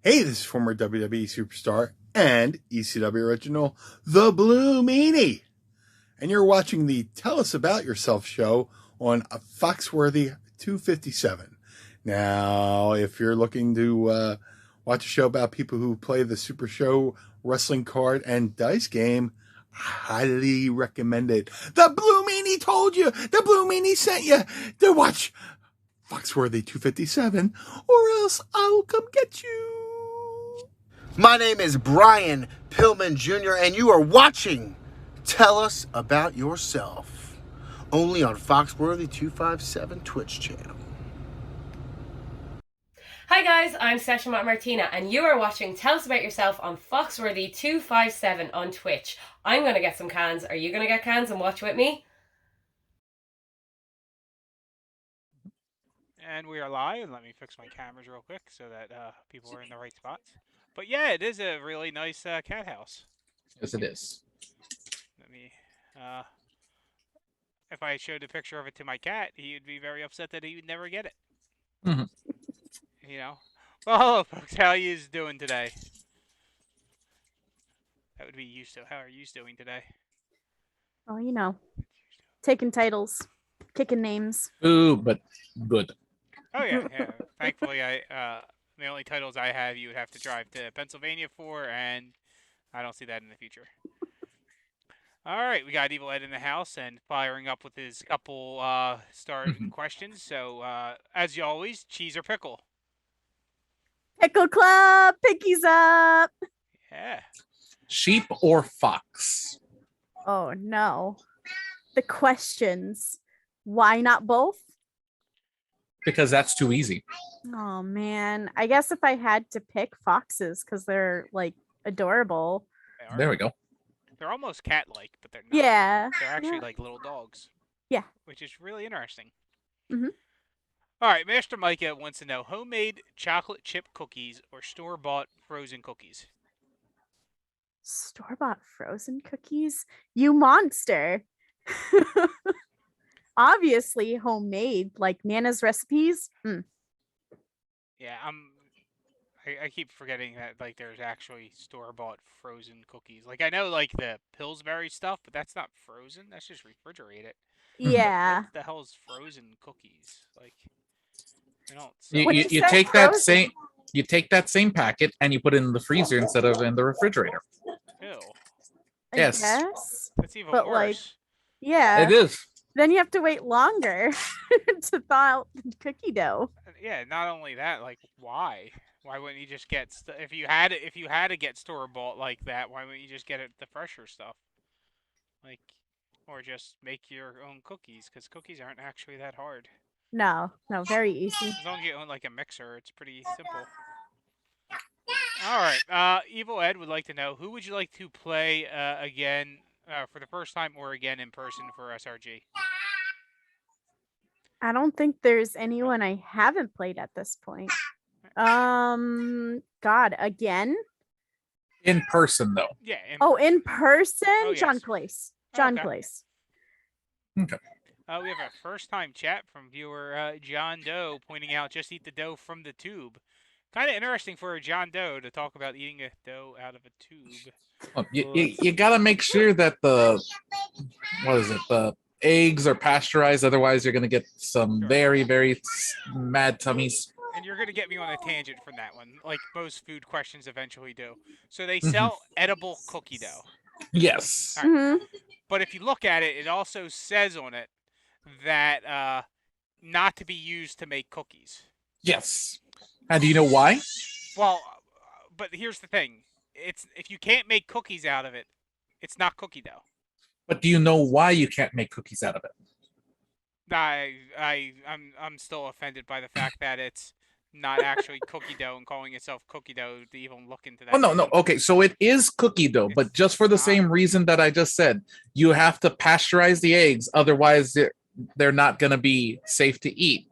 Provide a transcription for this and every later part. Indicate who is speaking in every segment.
Speaker 1: Hey, this is former WWE superstar and ECW original, The Blue Meanie. And you're watching the Tell Us About Yourself show on Foxworthy 257. Now, if you're looking to watch a show about people who play the Super Show wrestling card and dice game, I highly recommend it. The Blue Meanie told you! The Blue Meanie sent you to watch Foxworthy 257, or else I'll come get you.
Speaker 2: My name is Brian Pillman Jr., and you are watching Tell Us About Yourself, only on Foxworthy 257 Twitch channel.
Speaker 3: Hi guys, I'm Session Martina, and you are watching Tell Us About Yourself on Foxworthy 257 on Twitch. I'm going to get some cans. Are you going to get cans and watch with me?
Speaker 4: And we are live. Let me fix my cameras real quick so that people are in the right spots. But yeah, it is a really nice cat house.
Speaker 5: Yes, it is.
Speaker 4: Let me, if I showed a picture of it to my cat, he would be very upset that he would never get it.
Speaker 5: Mhm.
Speaker 4: You know? Well, hello folks, how are you doing today? That would be you, so how are you doing today?
Speaker 6: Oh, you know, taking titles, kicking names.
Speaker 5: Ooh, but good.
Speaker 4: Oh yeah, yeah. Thankfully, the only titles I have, you would have to drive to Pennsylvania for, and I don't see that in the future. All right, we got Evil Ed in the house and firing up with his couple starting questions. So, as always, cheese or pickle?
Speaker 6: Pickle Club, pickies up.
Speaker 4: Yeah.
Speaker 5: Sheep or fox?
Speaker 6: Oh no, the questions. Why not both?
Speaker 5: Because that's too easy.
Speaker 6: Oh man, I guess if I had to pick foxes because they're like adorable.
Speaker 5: There we go.
Speaker 4: They're almost cat-like, but they're not.
Speaker 6: Yeah,
Speaker 4: They're actually
Speaker 6: yeah.
Speaker 4: like little dogs.
Speaker 6: Yeah.
Speaker 4: Which is really interesting.
Speaker 6: Mhm.
Speaker 4: All right, Master Micah wants to know homemade chocolate chip cookies or store-bought frozen cookies.
Speaker 6: Store-bought frozen cookies? You monster. Obviously homemade, like Nana's recipes.
Speaker 4: Yeah, I keep forgetting that like there's actually store-bought frozen cookies. Like I know like the Pillsbury stuff, but that's not frozen. That's just refrigerated.
Speaker 6: Yeah.
Speaker 4: What the hell is frozen cookies? Like I don't
Speaker 5: You,
Speaker 4: sell
Speaker 5: you,
Speaker 4: those.
Speaker 5: you take that same packet and you put it in the freezer instead of in the refrigerator.
Speaker 4: Ew.
Speaker 6: I
Speaker 5: Yes.
Speaker 6: guess.
Speaker 4: That's even
Speaker 6: But
Speaker 4: worse.
Speaker 6: like, yeah.
Speaker 5: It is.
Speaker 6: Then you have to wait longer to thaw out the cookie dough.
Speaker 4: Yeah, not only that, like why? Why wouldn't you just get if you had to get store bought like that? Why wouldn't you just get the fresher stuff? Like, or just make your own cookies because cookies aren't actually that hard.
Speaker 6: No, very easy.
Speaker 4: As long as you own like a mixer, it's pretty simple. All right, Evil Ed would like to know who would you like to play again for the first time or again in person for SRG?
Speaker 6: I don't think there's anyone I haven't played at this point. God, again?
Speaker 5: In person, though.
Speaker 4: Yeah.
Speaker 6: In person?
Speaker 4: Oh, yes.
Speaker 6: John Clace. John
Speaker 4: Okay.
Speaker 6: Clace.
Speaker 5: Okay.
Speaker 4: We have a first-time chat from viewer John Doe pointing out just eat the dough from the tube. Kind of interesting for a John Doe to talk about eating a dough out of a tube.
Speaker 5: Well, you gotta make sure that the eggs are pasteurized. Otherwise, you're gonna get some very, very mad tummies.
Speaker 4: And you're gonna get me on a tangent from that one, like most food questions eventually do. So they sell edible cookie dough.
Speaker 5: Yes.
Speaker 4: Right. But if you look at it, it also says on it that not to be used to make cookies.
Speaker 5: Yes. And do you know why?
Speaker 4: Well, but here's the thing: it's if you can't make cookies out of it, it's not cookie dough.
Speaker 5: But do you know why you can't make cookies out of it?
Speaker 4: I'm still offended by the fact that it's not actually cookie dough and calling itself cookie dough to even look into that.
Speaker 5: Oh, no. Okay, so it is cookie dough, but just for the same reason that I just said. You have to pasteurize the eggs, otherwise they're not going to be safe to eat.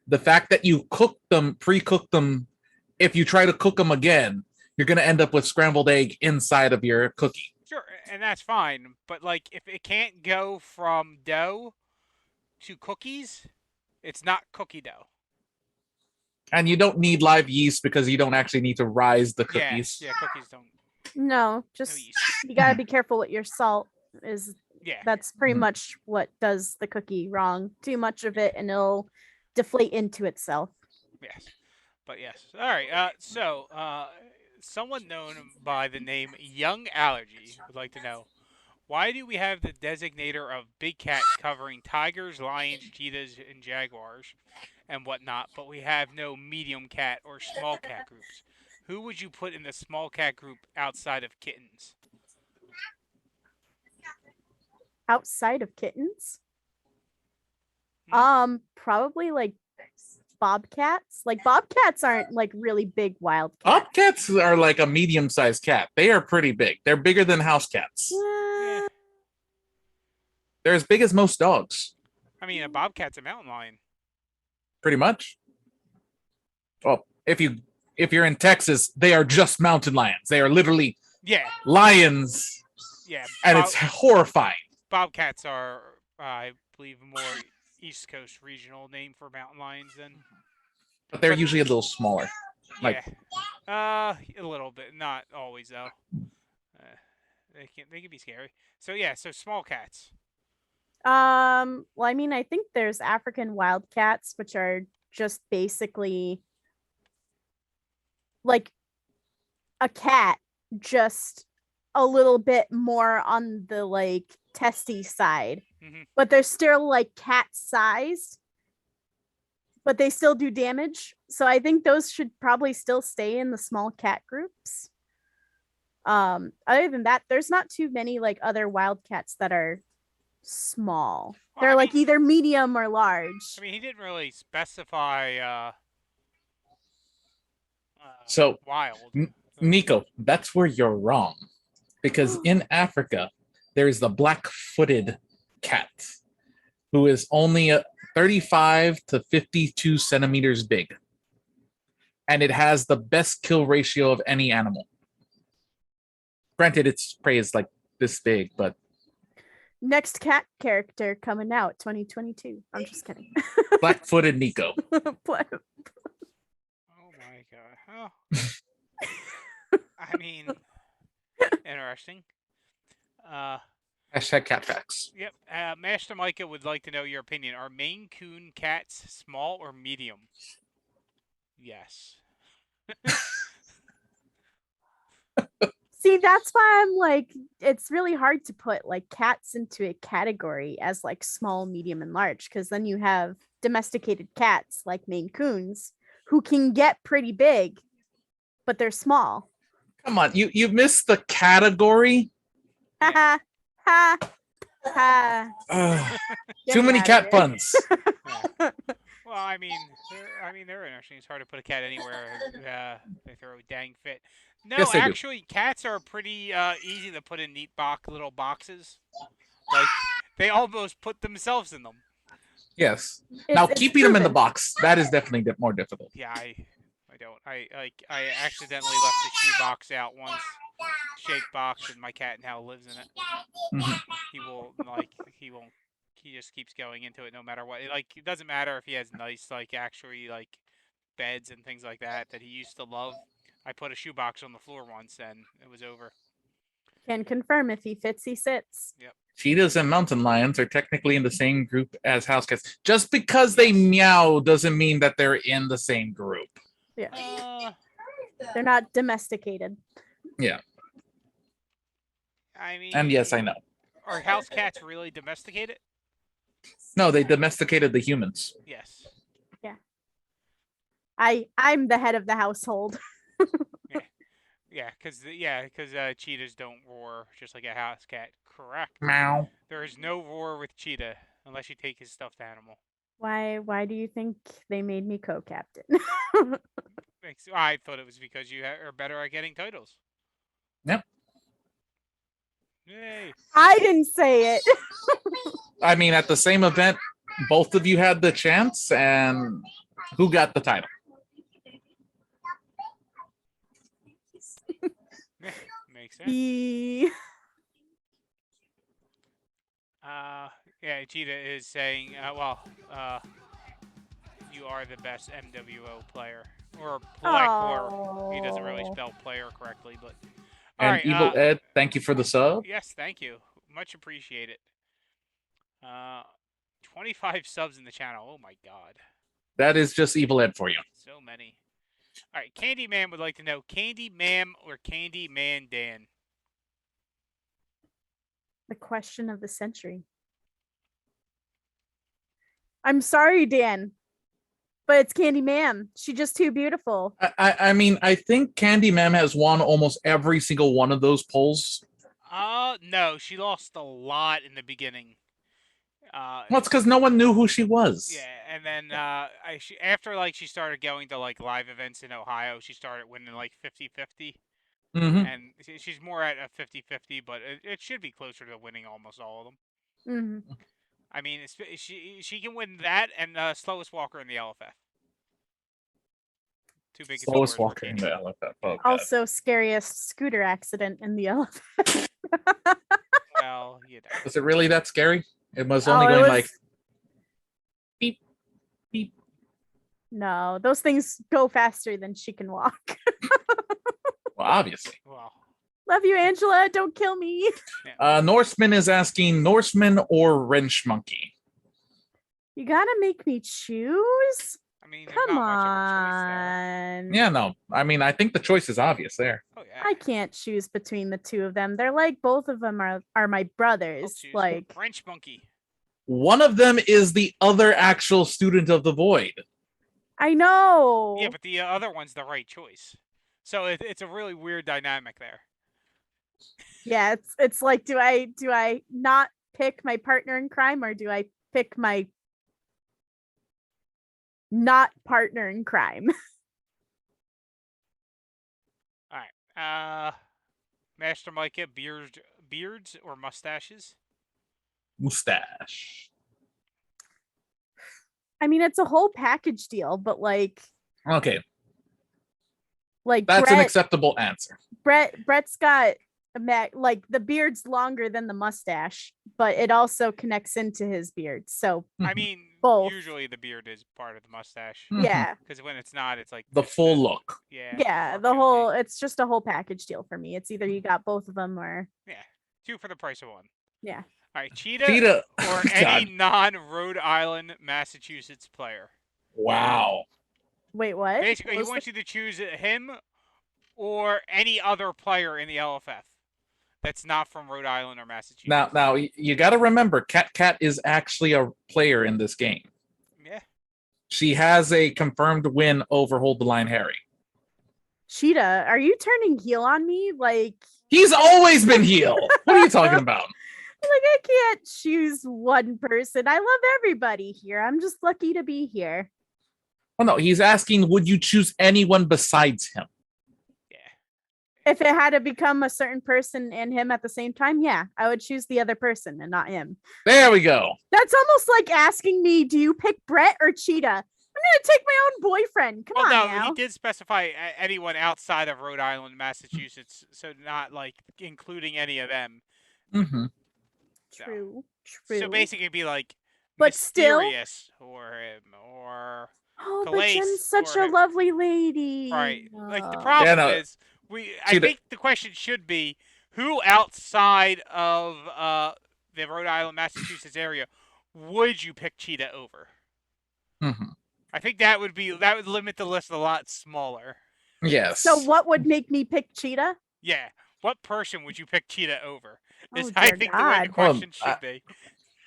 Speaker 5: The fact that you pre-cook them, if you try to cook them again, you're going to end up with scrambled egg inside of your cookie.
Speaker 4: Sure, and that's fine, but like if it can't go from dough to cookies, it's not cookie dough.
Speaker 5: And you don't need live yeast because you don't actually need to rise the
Speaker 4: Yeah,
Speaker 5: cookies.
Speaker 4: yeah, cookies don't.
Speaker 6: No,
Speaker 4: No
Speaker 6: just
Speaker 4: yeast.
Speaker 6: you gotta be careful with your salt.
Speaker 4: Yeah.
Speaker 6: That's pretty
Speaker 5: Mhm.
Speaker 6: much what does the cookie wrong. Too much of it, and it'll deflate into itself.
Speaker 4: Yes. But yes. All right. Someone known by the name Young Allergy would like to know, why do we have the designator of big cat covering tigers, lions, cheetahs, and jaguars and whatnot, but we have no medium cat or small cat groups? Who would you put in the small cat group outside of kittens?
Speaker 6: Outside of kittens,
Speaker 4: Hmm?
Speaker 6: probably like bobcats. Like bobcats aren't like really big wild cats.
Speaker 5: Bobcats are like a medium-sized cat. They are pretty big. They're bigger than house cats.
Speaker 4: Eh,
Speaker 5: They're as big as most dogs,
Speaker 4: I mean, a bobcat's a mountain lion.
Speaker 5: pretty much. Well, if you're in Texas, they are just mountain lions. They are literally
Speaker 4: Yeah,
Speaker 5: lions,
Speaker 4: yeah.
Speaker 5: and it's horrifying.
Speaker 4: Bobcats are, I believe, more East Coast regional name for mountain lions than.
Speaker 5: But they're
Speaker 4: But-
Speaker 5: usually a little smaller. Like-
Speaker 4: Yeah. A little bit, not always though. They can be scary. So yeah, so small cats.
Speaker 6: Well, I mean, I think there's African wildcats, which are just basically like a cat, just a little bit more on the like testy side,
Speaker 4: Mhm.
Speaker 6: but they're still like cat sized, but they still do damage. So I think those should probably still stay in the small cat groups. Other than that, there's not too many like other wildcats that are small.
Speaker 4: Well,
Speaker 6: They're
Speaker 4: I
Speaker 6: like
Speaker 4: mean-
Speaker 6: either medium or large.
Speaker 4: I mean, he didn't really specify.
Speaker 5: So,
Speaker 4: wild.
Speaker 5: Nico, that's where you're wrong. Because in Africa, there is the black-footed cat, who is only 35 to 52 centimeters big. And it has the best kill ratio of any animal. Granted, its prey is like this big, but
Speaker 6: Next cat character coming out 2022. I'm just kidding.
Speaker 5: black-footed Nico.
Speaker 4: Oh my god. Oh. I mean, interesting.
Speaker 5: Hashtag cat facts.
Speaker 4: Yep. Master Micah would like to know your opinion. Are Maine Coon cats small or medium? Yes.
Speaker 6: See, that's why I'm like, it's really hard to put like cats into a category as like small, medium, and large, because then you have domesticated cats like Maine Coons who can get pretty big, but they're small.
Speaker 5: Come on, you missed the category.
Speaker 6: Ha ha ha ha.
Speaker 5: Ugh,
Speaker 6: Get
Speaker 5: too
Speaker 6: me
Speaker 5: many
Speaker 6: outta
Speaker 5: cat
Speaker 6: here.
Speaker 5: puns.
Speaker 4: Well, I mean, they're interesting. It's hard to put a cat anywhere. They throw a dang fit. No,
Speaker 5: Yes, they do.
Speaker 4: actually, cats are pretty easy to put in neat little boxes. Like they almost put themselves in them.
Speaker 5: Yes.
Speaker 6: It's-
Speaker 5: Now
Speaker 6: it's
Speaker 5: keeping them in the
Speaker 6: proven.
Speaker 5: box, that is definitely more difficult.
Speaker 4: Yeah, I don't. I accidentally left the shoe box out once, shaped box, and my cat now lives in it.
Speaker 5: Mhm.
Speaker 4: He won't. He just keeps going into it no matter what. Like it doesn't matter if he has nice actually beds and things like that he used to love. I put a shoebox on the floor once and it was over.
Speaker 6: Can confirm if he fits, he sits.
Speaker 5: Cheetahs and mountain lions are technically in the same group as house cats. Just because they meow doesn't mean that they're in the same group.
Speaker 6: Yeah, they're not domesticated.
Speaker 4: I mean,
Speaker 5: And yes, I know.
Speaker 4: Are house cats really domesticated?
Speaker 5: No, they domesticated the humans.
Speaker 4: Yes.
Speaker 6: I'm the head of the household.
Speaker 4: Yeah, because cheetahs don't roar just like a house cat. Correct.
Speaker 5: Meow.
Speaker 4: There is no roar with cheetah unless you take his stuffed animal.
Speaker 6: Why do you think they made me co-captain?
Speaker 4: I thought it was because you are better at getting titles.
Speaker 5: Yep.
Speaker 4: Yay.
Speaker 6: I didn't say it.
Speaker 5: I mean, at the same event, both of you had the chance, and who got the title?
Speaker 4: Makes sense. Yeah, Cheetah is saying, you are the best MWO player. Or or he doesn't really
Speaker 6: Oh.
Speaker 4: spell player correctly, but
Speaker 5: And
Speaker 4: alright,
Speaker 5: Evil Ed, thank you for the sub.
Speaker 4: yes, thank you. Much appreciated. 25 subs in the channel. Oh my god.
Speaker 5: That is just Evil Ed for you.
Speaker 4: So many. Alright, Candyman would like to know, Candy Ma'am or Candy Man Dan?
Speaker 6: The question of the century. I'm sorry, Dan, but it's Candy Ma'am. She's just too beautiful.
Speaker 5: I mean, I think Candy Ma'am has won almost every single one of those polls.
Speaker 4: No, she lost a lot in the beginning.
Speaker 5: Well, it's because no one knew who she was.
Speaker 4: Yeah, and then after like she started going to like live events in Ohio, she started winning like 50-50.
Speaker 5: Mm-hmm.
Speaker 4: And she's more at a 50-50, but it should be closer to winning almost all of them.
Speaker 6: Mm-hmm.
Speaker 4: I mean, she can win that and slowest walker in the LFF. Two biggest
Speaker 5: Slowest
Speaker 4: scores
Speaker 5: walker
Speaker 4: for
Speaker 5: in
Speaker 4: Candy.
Speaker 5: the LFF. Oh, God.
Speaker 6: Also, scariest scooter accident in the elephant.
Speaker 4: Well, you know.
Speaker 5: Was it really that scary? It was only
Speaker 6: Oh, it
Speaker 5: going
Speaker 6: was-
Speaker 5: like beep, beep.
Speaker 6: No, those things go faster than she can walk.
Speaker 5: Well, obviously.
Speaker 4: Well,
Speaker 6: Love you, Angela. Don't kill me.
Speaker 5: Norseman is asking Norseman or Wrench Monkey.
Speaker 6: You gotta make me choose.
Speaker 4: I mean, there's
Speaker 6: Come
Speaker 4: not much of a choice there.
Speaker 6: on.
Speaker 5: Yeah, no. I mean, I think the choice is obvious there.
Speaker 4: Oh yeah.
Speaker 6: I can't choose between the two of them. They're like both of them are my
Speaker 4: I'll
Speaker 6: brothers.
Speaker 4: choose
Speaker 6: Like
Speaker 4: French Monkey.
Speaker 5: One of them is the other actual student of the Void.
Speaker 6: I know.
Speaker 4: Yeah, but the other one's the right choice. So it's a really weird dynamic there.
Speaker 6: Yeah, it's like do I not pick my partner in crime or do I pick my not partner in crime?
Speaker 4: All right. Master Micah, beards or mustaches?
Speaker 5: Mustache.
Speaker 6: I mean, it's a whole package deal, but like
Speaker 5: Okay, that's an
Speaker 6: Brett,
Speaker 5: acceptable answer.
Speaker 6: Brett's got like the beard's longer than the mustache, but it also connects into his beard. So
Speaker 4: I mean,
Speaker 6: Both.
Speaker 4: usually the beard is part of the mustache.
Speaker 5: Mhm.
Speaker 6: yeah,
Speaker 4: Because when it's not, it's like
Speaker 5: The full look.
Speaker 4: Yeah.
Speaker 6: yeah,
Speaker 4: or
Speaker 6: the
Speaker 4: could be.
Speaker 6: whole it's just a whole package deal for me. It's either you got both of them or
Speaker 4: Yeah. Two for the price of one.
Speaker 6: yeah.
Speaker 4: All right, Cheetah,
Speaker 5: Cheetah.
Speaker 4: or
Speaker 5: God.
Speaker 4: any non-Rhode Island, Massachusetts player.
Speaker 5: Wow.
Speaker 6: Wait, what?
Speaker 4: Basically,
Speaker 6: What
Speaker 4: he
Speaker 6: was
Speaker 4: wants you to choose him or any other player in the LFF that's not from Rhode Island or Massachusetts.
Speaker 5: Now you got to remember, Cat is actually a player in this game.
Speaker 4: Yeah.
Speaker 5: She has a confirmed win over Hold the Line Harry.
Speaker 6: Cheetah, are you turning heel on me? Like
Speaker 5: He's always been heel. What are you talking about?
Speaker 6: I can't choose one person. I love everybody here. I'm just lucky to be here.
Speaker 5: Oh no, he's asking, would you choose anyone besides him?
Speaker 4: Yeah.
Speaker 6: If it had to become a certain person and him at the same time, yeah, I would choose the other person and not him.
Speaker 5: There we go.
Speaker 6: That's almost like asking me, do you pick Brett or Cheetah? I'm gonna take my own boyfriend. Come
Speaker 4: Well,
Speaker 6: on
Speaker 4: no,
Speaker 6: now.
Speaker 4: he did specify anyone outside of Rhode Island, Massachusetts, so not like including any of them.
Speaker 5: Mm-hmm.
Speaker 6: True.
Speaker 4: So basically, it'd be like
Speaker 6: But still-
Speaker 4: Mysterious or him or
Speaker 6: Oh, but
Speaker 4: Calais
Speaker 6: Jen's such
Speaker 4: or
Speaker 6: a
Speaker 4: him.
Speaker 6: lovely lady.
Speaker 4: right. Like the
Speaker 6: Oh.
Speaker 4: problem
Speaker 5: no.
Speaker 4: is I
Speaker 5: Cheetah.
Speaker 4: think the question should be who outside of the Rhode Island, Massachusetts area would you pick Cheetah over?
Speaker 5: Mm-hmm.
Speaker 4: I think that would limit the list a lot smaller.
Speaker 5: Yes.
Speaker 6: So what would make me pick Cheetah?
Speaker 4: Yeah. What person would you pick Cheetah over? Is
Speaker 6: Oh,
Speaker 4: I
Speaker 6: dear
Speaker 4: think the way the
Speaker 6: God.
Speaker 4: question
Speaker 5: Well,
Speaker 4: should be.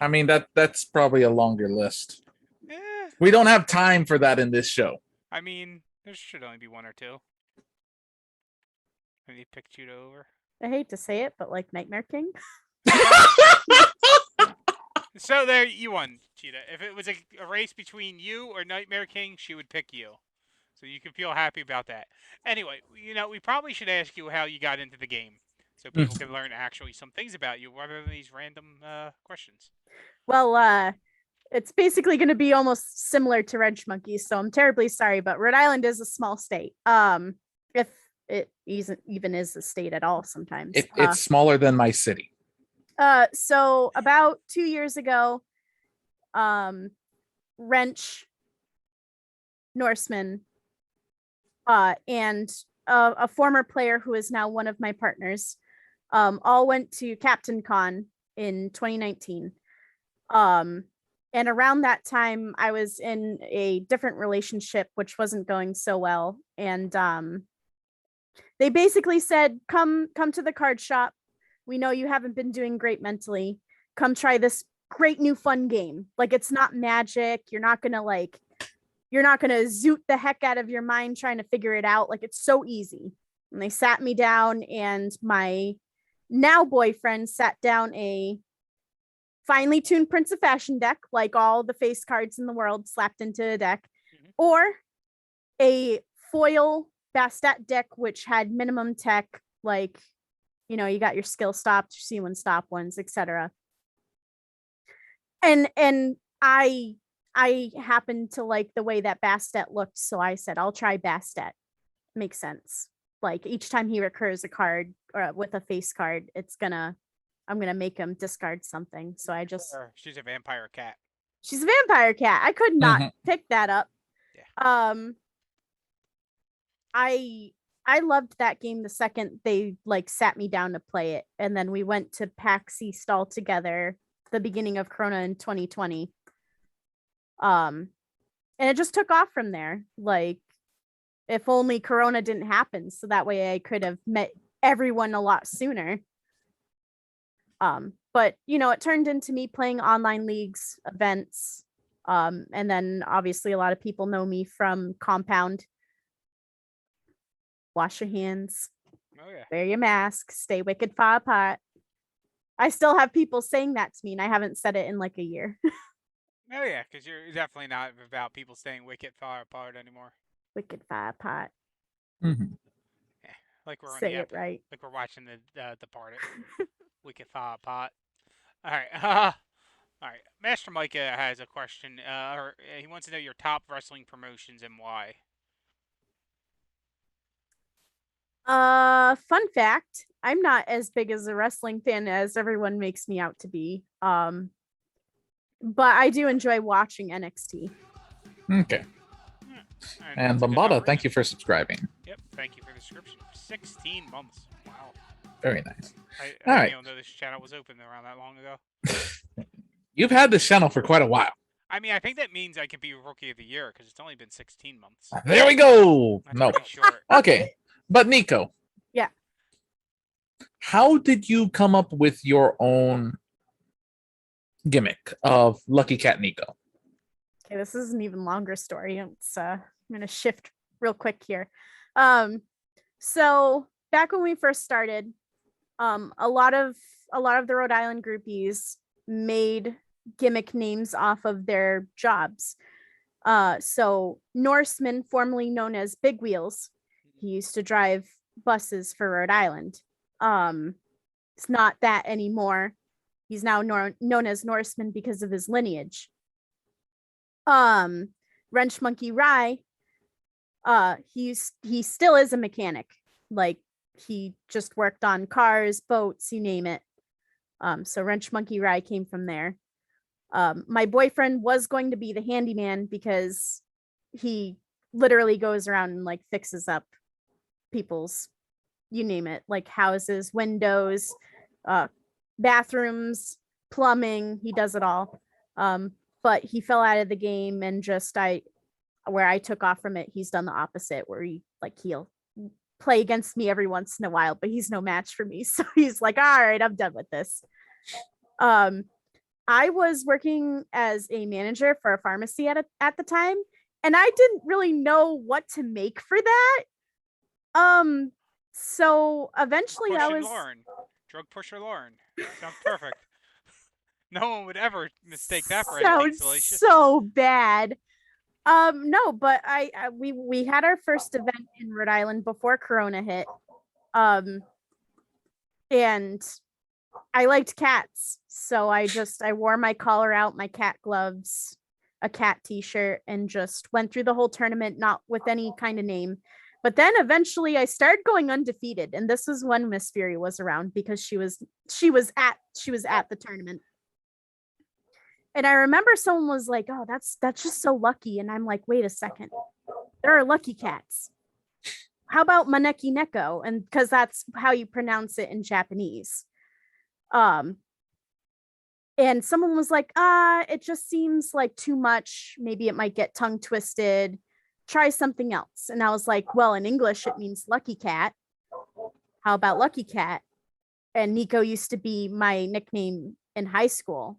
Speaker 5: I mean that's probably a longer list.
Speaker 4: Eh,
Speaker 5: We don't have time for that in this show.
Speaker 4: I mean, there should only be one or two. And you pick Cheetah over.
Speaker 6: I hate to say it, but like Nightmare King.
Speaker 4: So there, you won, Cheetah. If it was a race between you or Nightmare King, she would pick you. So you can feel happy about that. Anyway, we probably should ask you how you got into the game. So people can learn actually some things about you rather than these random questions.
Speaker 6: Well, it's basically going to be almost similar to Wrench Monkeys, so I'm terribly sorry, but Rhode Island is a small state. If it even is a state at all, sometimes.
Speaker 5: It's smaller than my city.
Speaker 6: So about 2 years ago, Wrench Norseman, and a former player who is now one of my partners, all went to Captain Con in 2019. And around that time, I was in a different relationship, which wasn't going so well. And they basically said, come to the card shop. We know you haven't been doing great mentally. Come try this great new fun game. Like, it's not magic. You're not gonna zoot the heck out of your mind trying to figure it out. Like, it's so easy. And they sat me down, and my now boyfriend sat down a finely tuned Prince of Fashion deck, like all the face cards in the world slapped into a deck, or a foil Bastet deck, which had minimum tech, like, you know, you got your skill stopped, your C1 stop ones, etc. And I happened to like the way that Bastet looked, so I said, I'll try Bastet. Makes sense. Like, each time he recurs a card or with a face card, I'm gonna make him discard something. So I just
Speaker 4: she's a vampire cat.
Speaker 6: She's a vampire cat. I could not pick that up.
Speaker 4: Yeah.
Speaker 6: I loved that game the second they like sat me down to play it, and then we went to PAX East all together the beginning of Corona in 2020. And it just took off from there. Like, if only Corona didn't happen, so that way I could have met everyone a lot sooner. But you know, it turned into me playing online leagues, events, and then obviously a lot of people know me from Compound. Wash your hands.
Speaker 4: Oh yeah.
Speaker 6: Wear your mask. Stay wicked far apart. I still have people saying that to me, and I haven't said it in like a year.
Speaker 4: Oh yeah, because you're definitely not about people staying wicked far apart anymore.
Speaker 6: Wicked far apart.
Speaker 5: Mhm.
Speaker 4: Yeah, like we're on
Speaker 6: Say
Speaker 4: the
Speaker 6: it right.
Speaker 4: like we're watching the Departed. Wicked far apart. All right. All right. Master Micah has a question. Or he wants to know your top wrestling promotions and why.
Speaker 6: Fun fact, I'm not as big as a wrestling fan as everyone makes me out to be. But I do enjoy watching NXT.
Speaker 5: Okay. And Bombada, thank you for subscribing.
Speaker 4: Yep, thank you for the subscription. 16 months. Wow.
Speaker 5: Very nice.
Speaker 4: I
Speaker 5: All right.
Speaker 4: didn't know this channel was open around that long ago.
Speaker 5: You've had this channel for quite a while.
Speaker 4: I mean, I think that means I could be Rookie of the Year because it's only been 16 months.
Speaker 5: There we go.
Speaker 4: That's
Speaker 5: No.
Speaker 4: pretty short.
Speaker 5: Okay. But NEKO.
Speaker 6: Yeah.
Speaker 5: How did you come up with your own gimmick of Lucky Cat NEKO?
Speaker 6: Okay, this is an even longer story. It's I'm gonna shift real quick here. So back when we first started, a lot of the Rhode Island groupies made gimmick names off of their jobs. So Norseman, formerly known as Big Wheels, he used to drive buses for Rhode Island. It's not that anymore. He's now known as Norseman because of his lineage. Wrench Monkey Rye, he still is a mechanic. Like, he just worked on cars, boats, you name it. So Wrench Monkey Rye came from there. My boyfriend was going to be the handyman because he literally goes around and like fixes up people's, you name it, like houses, windows, bathrooms, plumbing. He does it all. But he fell out of the game, and just where I took off from it, he's done the opposite, where he'll play against me every once in a while, but he's no match for me. So he's like, all right, I'm done with this. I was working as a manager for a pharmacy at the time, and I didn't really know what to make for that. So eventually I was
Speaker 4: Lauren. Drug pusher Lauren. Sounds perfect. No one would ever mistake that for anything salacious.
Speaker 6: So bad. No, but we had our first event in Rhode Island before Corona hit. And I liked cats, so I wore my collar out, my cat gloves, a cat t-shirt, and just went through the whole tournament, not with any kind of name. But then eventually I started going undefeated, and this is when Miss Fury was around, because she was at the tournament. And I remember someone was like, "Oh, that's just so lucky." And I'm like, "Wait a second. There are lucky cats. How about Maneki Neko? And because that's how you pronounce it in Japanese. And someone was like, it just seems like too much. Maybe it might get tongue twisted. Try something else. And I was like, well, in English, it means lucky cat. How about lucky cat? And NEKO used to be my nickname in high school.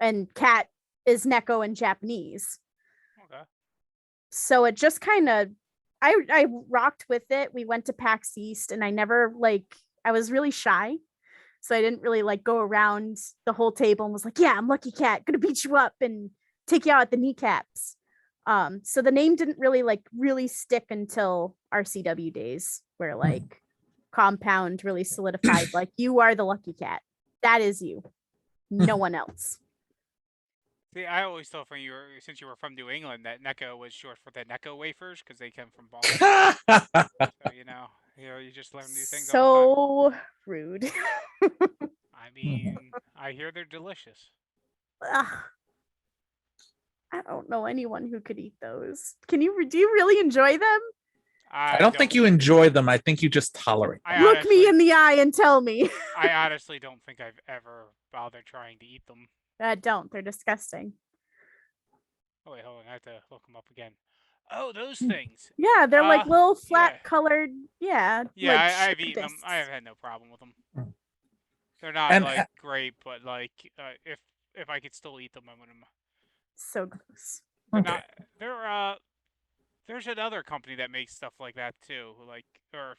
Speaker 6: And cat is Neko in Japanese.
Speaker 4: Okay.
Speaker 6: So it just kind of, I rocked with it. We went to PAX East and I was really shy. So I didn't really go around the whole table and was like, yeah, I'm Lucky Cat, gonna beat you up and take you out at the kneecaps. So the name didn't really stick until RCW days where Compound really solidified, you are the Lucky Cat. That is you. No one else.
Speaker 4: See, I always thought since you were from New England, that NEKO was short for the NEKO wafers because they come from Boston. So you just learn new things all the time.
Speaker 6: So rude.
Speaker 4: I mean, I hear they're delicious.
Speaker 6: Ugh. I don't know anyone who could eat those. Do you really enjoy them?
Speaker 5: I don't think you enjoy them. I think you just tolerate them.
Speaker 6: Look me in the eye and tell me.
Speaker 4: I honestly don't think I've ever bothered trying to eat them.
Speaker 6: Don't. They're disgusting.
Speaker 4: Oh, wait, hold on. I have to look them up again. Oh, those things.
Speaker 6: Yeah, they're little flat colored. Yeah.
Speaker 4: Yeah, I've eaten them. I have had no problem with them. They're not great, but if I could still eat them, I wouldn't.
Speaker 6: So gross.
Speaker 4: There's another company that makes stuff like that too, or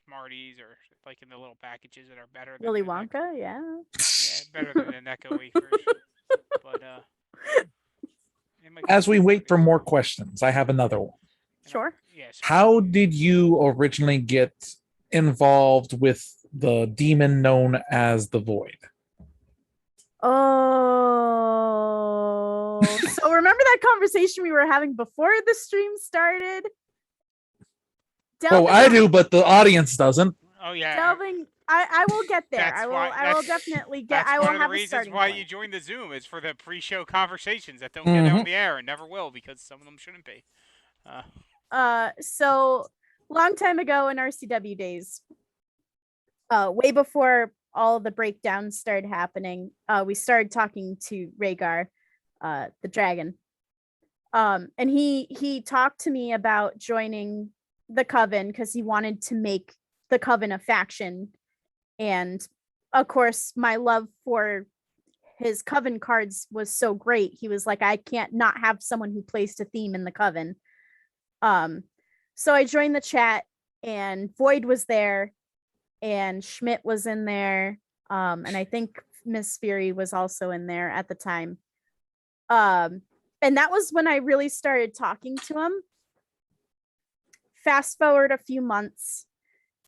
Speaker 4: Smarties, or in the little packages that are better.
Speaker 6: Willy Wonka, yeah.
Speaker 4: Yeah, better than the NEKO wafers. But
Speaker 5: as we wait for more questions, I have another one.
Speaker 6: Sure.
Speaker 4: Yes.
Speaker 5: How did you originally get involved with the demon known as the Void?
Speaker 6: Oh, so remember that conversation we were having before the stream started?
Speaker 5: I do, but the audience doesn't.
Speaker 4: Oh yeah.
Speaker 6: Delving, I will get there. I will definitely get. I will have a starting point. That's one of the reasons why
Speaker 4: you join the Zoom is for the pre-show conversations that don't get on the air and never will, because some of them shouldn't be.
Speaker 6: So long time ago in RCW days, way before all the breakdowns started happening, we started talking to Rhaegar, the dragon. And he talked to me about joining the Coven because he wanted to make the Coven a faction. And of course, my love for his Coven cards was so great. He was like, I can't not have someone who plays to theme in the Coven. So I joined the chat, and Void was there, and Schmidt was in there, and I think Miss Fury was also in there at the time. And that was when I really started talking to him. Fast forward a few months,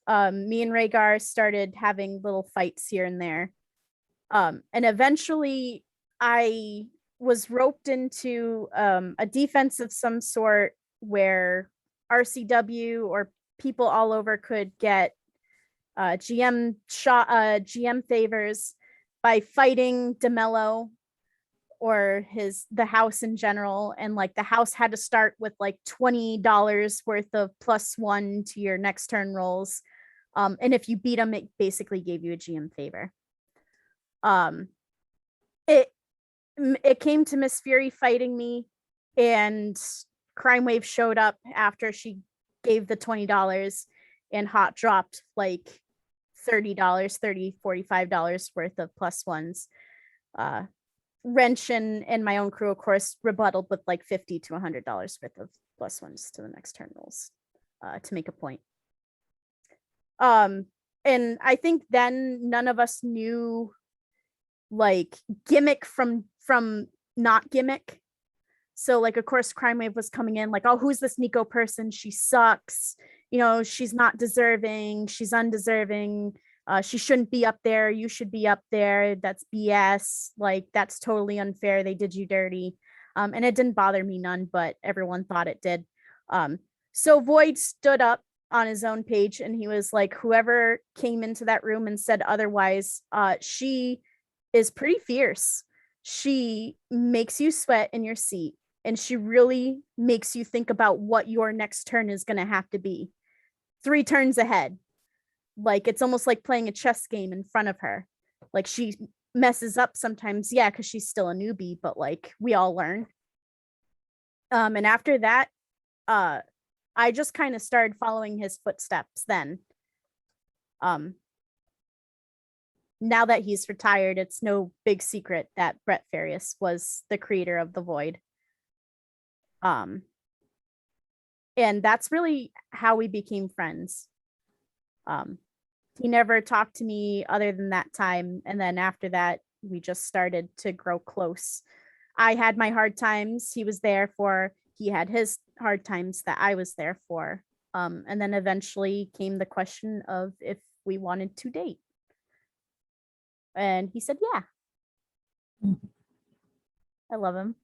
Speaker 6: me and Rhaegar started having little fights here and there. And eventually I was roped into a defense of some sort where RCW or people all over could get GM favors by fighting DeMello or the house in general, and the house had to start with $20 worth of +1 to your next turn rolls, and if you beat them, it basically gave you a GM favor. It came to Miss Fury fighting me, and Crime Wave showed up after she gave the $20, and hot dropped $30, $45 worth of +1s. Wrench and my own crew, of course, rebutted with $50 to $100 worth of +1s to the next turn rolls to make a point. And I think then none of us knew gimmick from not gimmick. So of course Crime Wave was coming in oh, who's this NEKO person? She sucks. She's not deserving. She's undeserving. She shouldn't be up there. You should be up there. That's BS. That's totally unfair. They did you dirty. And it didn't bother me none, but everyone thought it did. So Void stood up on his own page, and he was like, whoever came into that room and said otherwise, she is pretty fierce. She makes you sweat in your seat, and she really makes you think about what your next turn is going to have to be 3 turns ahead. Like, it's almost like playing a chess game in front of her. Like, she messes up sometimes, yeah, because she's still a newbie, but like, we all learn. And after that, I just kind of started following his footsteps then. Now that he's retired, it's no big secret that Brett Farias was the creator of the Void. And that's really how we became friends. He never talked to me other than that time. And then after that, we just started to grow close. I had my hard times he was there for. He had his hard times that I was there for. And then eventually came the question of if we wanted to date. And he said, yeah. I love him.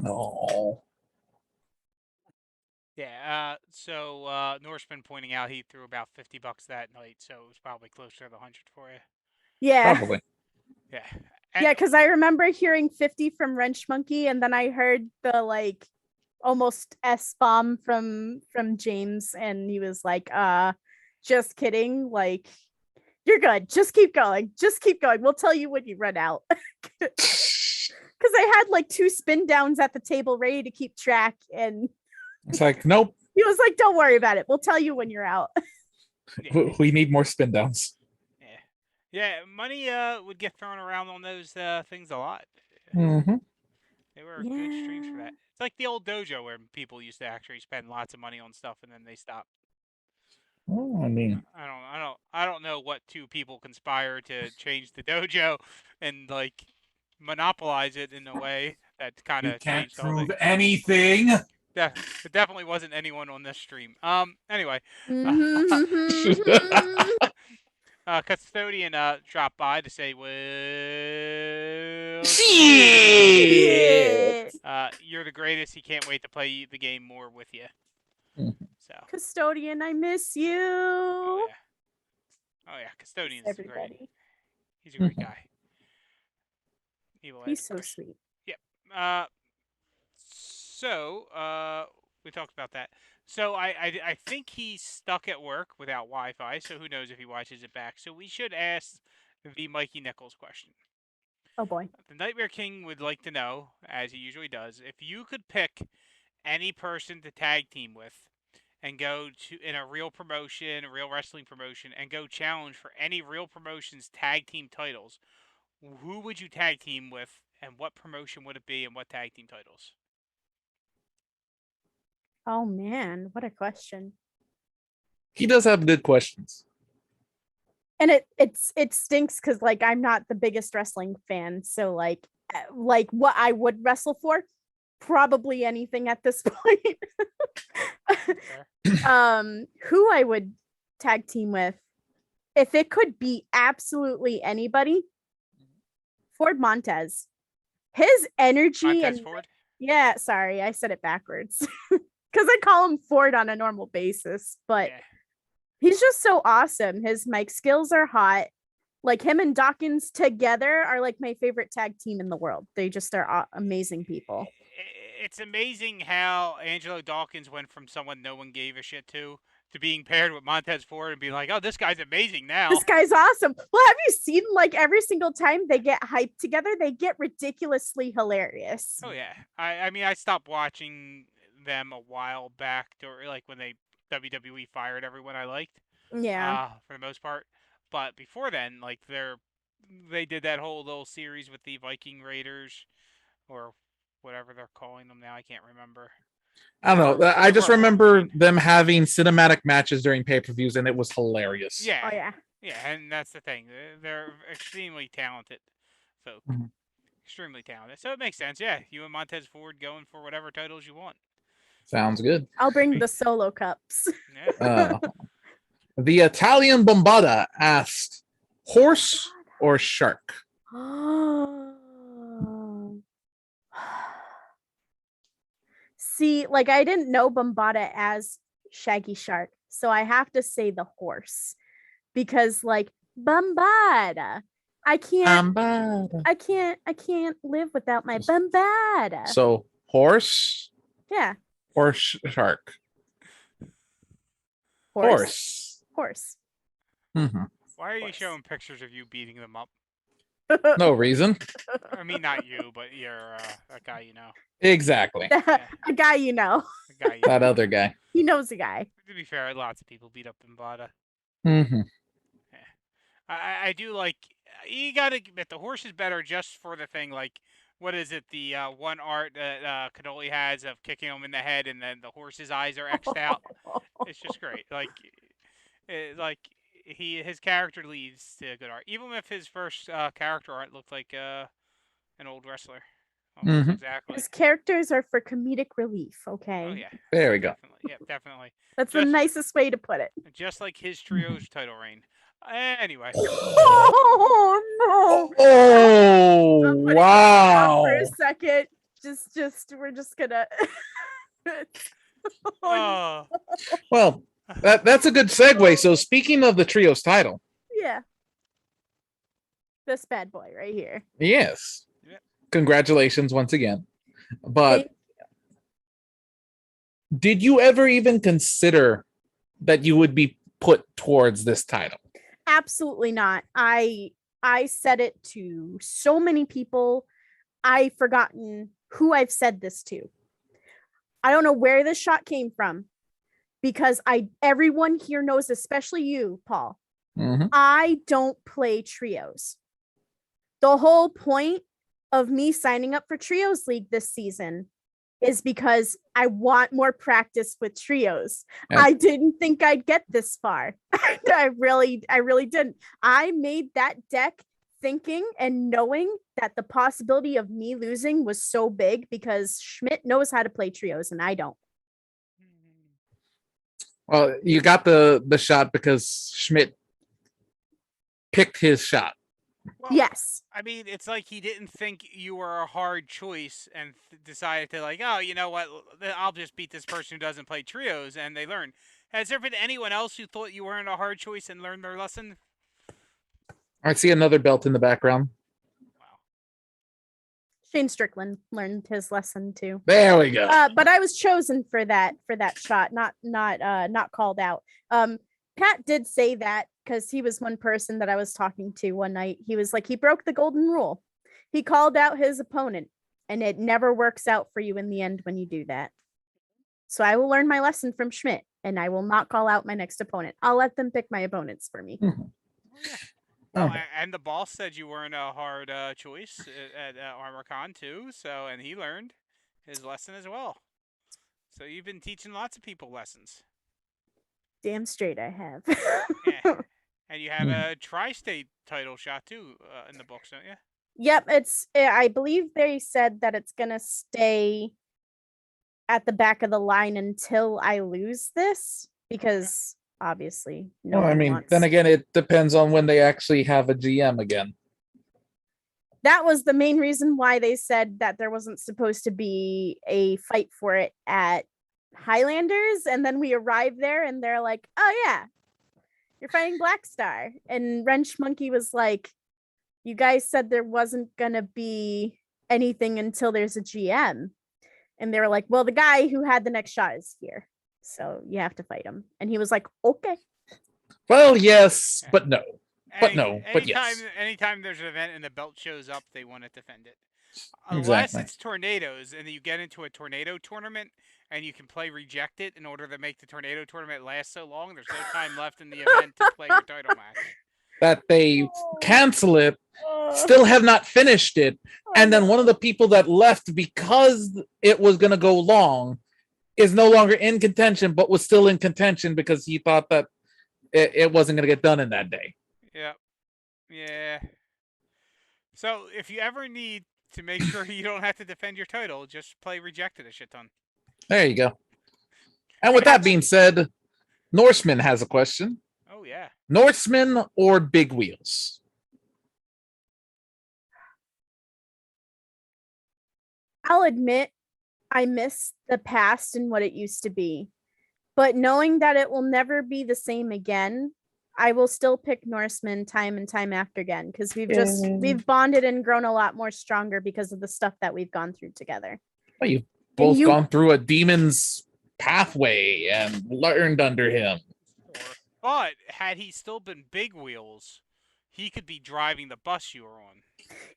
Speaker 5: Oh.
Speaker 4: Yeah. So Norseman pointing out he threw about $50 that night, so it was probably closer to the 100 for you.
Speaker 6: Yeah.
Speaker 5: Probably.
Speaker 4: Yeah.
Speaker 6: Yeah, because I remember hearing 50 from Wrench Monkey, and then I heard the like almost S-bomb from James, and he was like, just kidding. Like, you're good. Just keep going. Just keep going. We'll tell you when you run out. Because I had like 2 spin downs at the table ready to keep track, and
Speaker 5: It's like, nope.
Speaker 6: he was like, don't worry about it. We'll tell you when you're out.
Speaker 5: We need more spin downs.
Speaker 4: Yeah, money would get thrown around on those things a lot.
Speaker 5: Mm-hmm.
Speaker 4: They were good streams for that. It's like the old dojo where people used to actually spend lots of money on stuff and then they stopped.
Speaker 5: Oh, I mean,
Speaker 4: I don't know what 2 people conspire to change the dojo and like monopolize it in a way that kind
Speaker 5: you
Speaker 4: of
Speaker 5: can't
Speaker 4: changed all
Speaker 5: prove
Speaker 4: the.
Speaker 5: anything.
Speaker 4: Yeah, it definitely wasn't anyone on this stream. Anyway. Custodian dropped by to say, well,
Speaker 5: Shit.
Speaker 4: you're the greatest. He can't wait to play the game more with you. So.
Speaker 6: Custodian, I miss you.
Speaker 4: Oh yeah, Custodian's great. He's a great guy.
Speaker 6: He's so sweet.
Speaker 4: Yep. So we talked about that. So I think he's stuck at work without Wi-Fi. So who knows if he watches it back. So we should ask the Mikey Nichols question.
Speaker 6: Oh boy.
Speaker 4: The Nightmare King would like to know, as he usually does, if you could pick any person to tag team with and go to in a real promotion, a real wrestling promotion, and go challenge for any real promotion's tag team titles, who would you tag team with, and what promotion would it be, and what tag team titles?
Speaker 6: Oh man, what a question.
Speaker 5: He does have good questions.
Speaker 6: And it stinks because like I'm not the biggest wrestling fan, so like what I would wrestle for, probably anything at this point. Who I would tag team with, if it could be absolutely anybody, Ford Montez. His energy
Speaker 4: Montez
Speaker 6: and
Speaker 4: Ford?
Speaker 6: Yeah, sorry, I said it backwards. Because I call him Ford on a normal basis, but he's just so awesome. His mic skills are hot. Like him and Dawkins together are like my favorite tag team in the world. They just are amazing people.
Speaker 4: It's amazing how Angelo Dawkins went from someone no one gave a shit to being paired with Montez Ford and being like, oh, this guy's amazing now.
Speaker 6: This guy's awesome. Well, have you seen like every single time they get hyped together, they get ridiculously hilarious.
Speaker 4: Oh, yeah. I mean, I stopped watching them a while back, or like when WWE fired everyone I liked.
Speaker 6: Yeah.
Speaker 4: For the most part. But before then, like they did that whole little series with the Viking Raiders, or whatever they're calling them now. I can't remember.
Speaker 5: I don't know. I just remember them having cinematic matches during pay-per-views, and it was hilarious.
Speaker 4: Yeah.
Speaker 6: Oh yeah.
Speaker 4: Yeah, and that's the thing. They're extremely talented folk.
Speaker 5: Mm-hmm.
Speaker 4: Extremely talented. So it makes sense. Yeah, you and Montez Ford going for whatever titles you want.
Speaker 5: Sounds good.
Speaker 6: I'll bring the solo cups.
Speaker 4: Yeah.
Speaker 5: The Italian Bombada asked, horse or shark?
Speaker 6: See, like I didn't know Bombada as Shaggy Shark, so I have to say the horse because like Bombada, I can't live without my Bombada.
Speaker 5: So Horse
Speaker 6: Yeah,
Speaker 5: or shark?
Speaker 6: horse.
Speaker 5: Horse.
Speaker 6: Horse.
Speaker 5: Hmm.
Speaker 4: Why are you
Speaker 6: Horse.
Speaker 4: showing pictures of you beating them up?
Speaker 5: No reason.
Speaker 4: I mean, not you, but you're a guy you know.
Speaker 5: Exactly.
Speaker 6: A guy you know.
Speaker 4: A guy you
Speaker 5: That
Speaker 4: know.
Speaker 5: other guy.
Speaker 6: He knows a guy.
Speaker 4: To be fair, lots of people beat up Bimvada.
Speaker 5: Hmm.
Speaker 4: I do like. You gotta admit the horse is better just for the thing. Like, what is it? The one art that Cannoli has of kicking him in the head, and then the horse's eyes are xed out. It's just great. Like his character leads to good art. Even if his first character art looked like an old wrestler, almost
Speaker 5: Mhm.
Speaker 4: exactly.
Speaker 6: His characters are for comedic relief, okay?
Speaker 4: Oh yeah,
Speaker 5: There we go.
Speaker 4: definitely. Yeah, definitely.
Speaker 6: That's the
Speaker 4: Just-
Speaker 6: nicest way to put it.
Speaker 4: Just like his trio's title reign. Anyway,
Speaker 6: Oh no!
Speaker 5: Oh
Speaker 6: I'm putting it
Speaker 5: wow!
Speaker 6: down for a second. We're just gonna.
Speaker 4: oh,
Speaker 5: Well, that's a good segue. So speaking of the trios title,
Speaker 6: Yeah. This bad boy right here.
Speaker 5: yes,
Speaker 4: Yeah.
Speaker 5: congratulations once again. But
Speaker 6: Thank-
Speaker 5: did you ever even consider that you would be put towards this title?
Speaker 6: Absolutely not. I said it to so many people. I've forgotten who I've said this to. I don't know where this shot came from because everyone here knows, especially you, Paul.
Speaker 5: Mhm.
Speaker 6: I don't play trios. The whole point of me signing up for Trios League this season is because I want more practice with trios.
Speaker 5: Yeah.
Speaker 6: I didn't think I'd get this far. I really didn't. I made that deck thinking and knowing that the possibility of me losing was so big because Schmidt knows how to play trios and I don't.
Speaker 5: Well, you got the shot because Schmidt picked his shot.
Speaker 4: well,
Speaker 6: Yes.
Speaker 4: I mean, it's like he didn't think you were a hard choice and decided to oh, you know what? I'll just beat this person who doesn't play trios, and they learn. Has there been anyone else who thought you weren't a hard choice and learned their lesson?
Speaker 5: I see another belt in the background.
Speaker 4: Wow.
Speaker 6: Shane Strickland learned his lesson too.
Speaker 5: There we go.
Speaker 6: But I was chosen for that shot, not called out. Pat did say that because he was one person that I was talking to one night. He was like, he broke the golden rule. He called out his opponent, and it never works out for you in the end when you do that. So I will learn my lesson from Schmidt, and I will not call out my next opponent. I'll let them pick my opponents for me.
Speaker 5: Mhm.
Speaker 4: Well,
Speaker 5: Oh.
Speaker 4: and the boss said you weren't a hard choice at ArmorCon too. So, and he learned his lesson as well. So you've been teaching lots of people lessons.
Speaker 6: Damn straight I have.
Speaker 4: Yeah. And you have a tri-state title shot too in the books, don't you?
Speaker 6: Yep, I believe they said that it's gonna stay at the back of the line until I lose this because obviously no
Speaker 5: Well, I
Speaker 6: one
Speaker 5: mean,
Speaker 6: wants.
Speaker 5: then again, it depends on when they actually have a GM again.
Speaker 6: That was the main reason why they said that there wasn't supposed to be a fight for it at Highlanders, and then we arrived there and they're like, oh yeah, you're fighting Black Star. And Wrench Monkey was like, you guys said there wasn't gonna be anything until there's a GM. And they were like, well, the guy who had the next shot is here, so you have to fight him. And he was like, okay.
Speaker 5: Well, yes, but no. But
Speaker 4: Any-
Speaker 5: no, but
Speaker 4: anytime,
Speaker 5: yes.
Speaker 4: Anytime there's an event and the belt shows up, they want to defend it.
Speaker 5: Exactly.
Speaker 4: Unless it's tornadoes and you get into a tornado tournament and you can play reject it in order to make the tornado tournament last so long, there's no time left in the event to play your title match.
Speaker 5: That they cancel it, still have not finished it, and then one of the people that left because it was going to go long is no longer in contention, but was still in contention because he thought that it wasn't going to get done in that day.
Speaker 4: Yep. Yeah. So if you ever need to make sure you don't have to defend your title, just play rejected a shit ton.
Speaker 5: There you go. And with that being said, Norseman has a question.
Speaker 4: Oh yeah.
Speaker 5: Norseman or Big Wheels?
Speaker 6: I'll admit I miss the past and what it used to be. But knowing that it will never be the same again, I will still pick Norseman time and time after again because we've bonded and grown a lot more stronger because of the stuff that we've gone through together.
Speaker 5: Well, both
Speaker 6: you-
Speaker 5: gone through a demon's pathway and learned under him.
Speaker 4: But had he still been Big Wheels, he could be driving the bus you were on.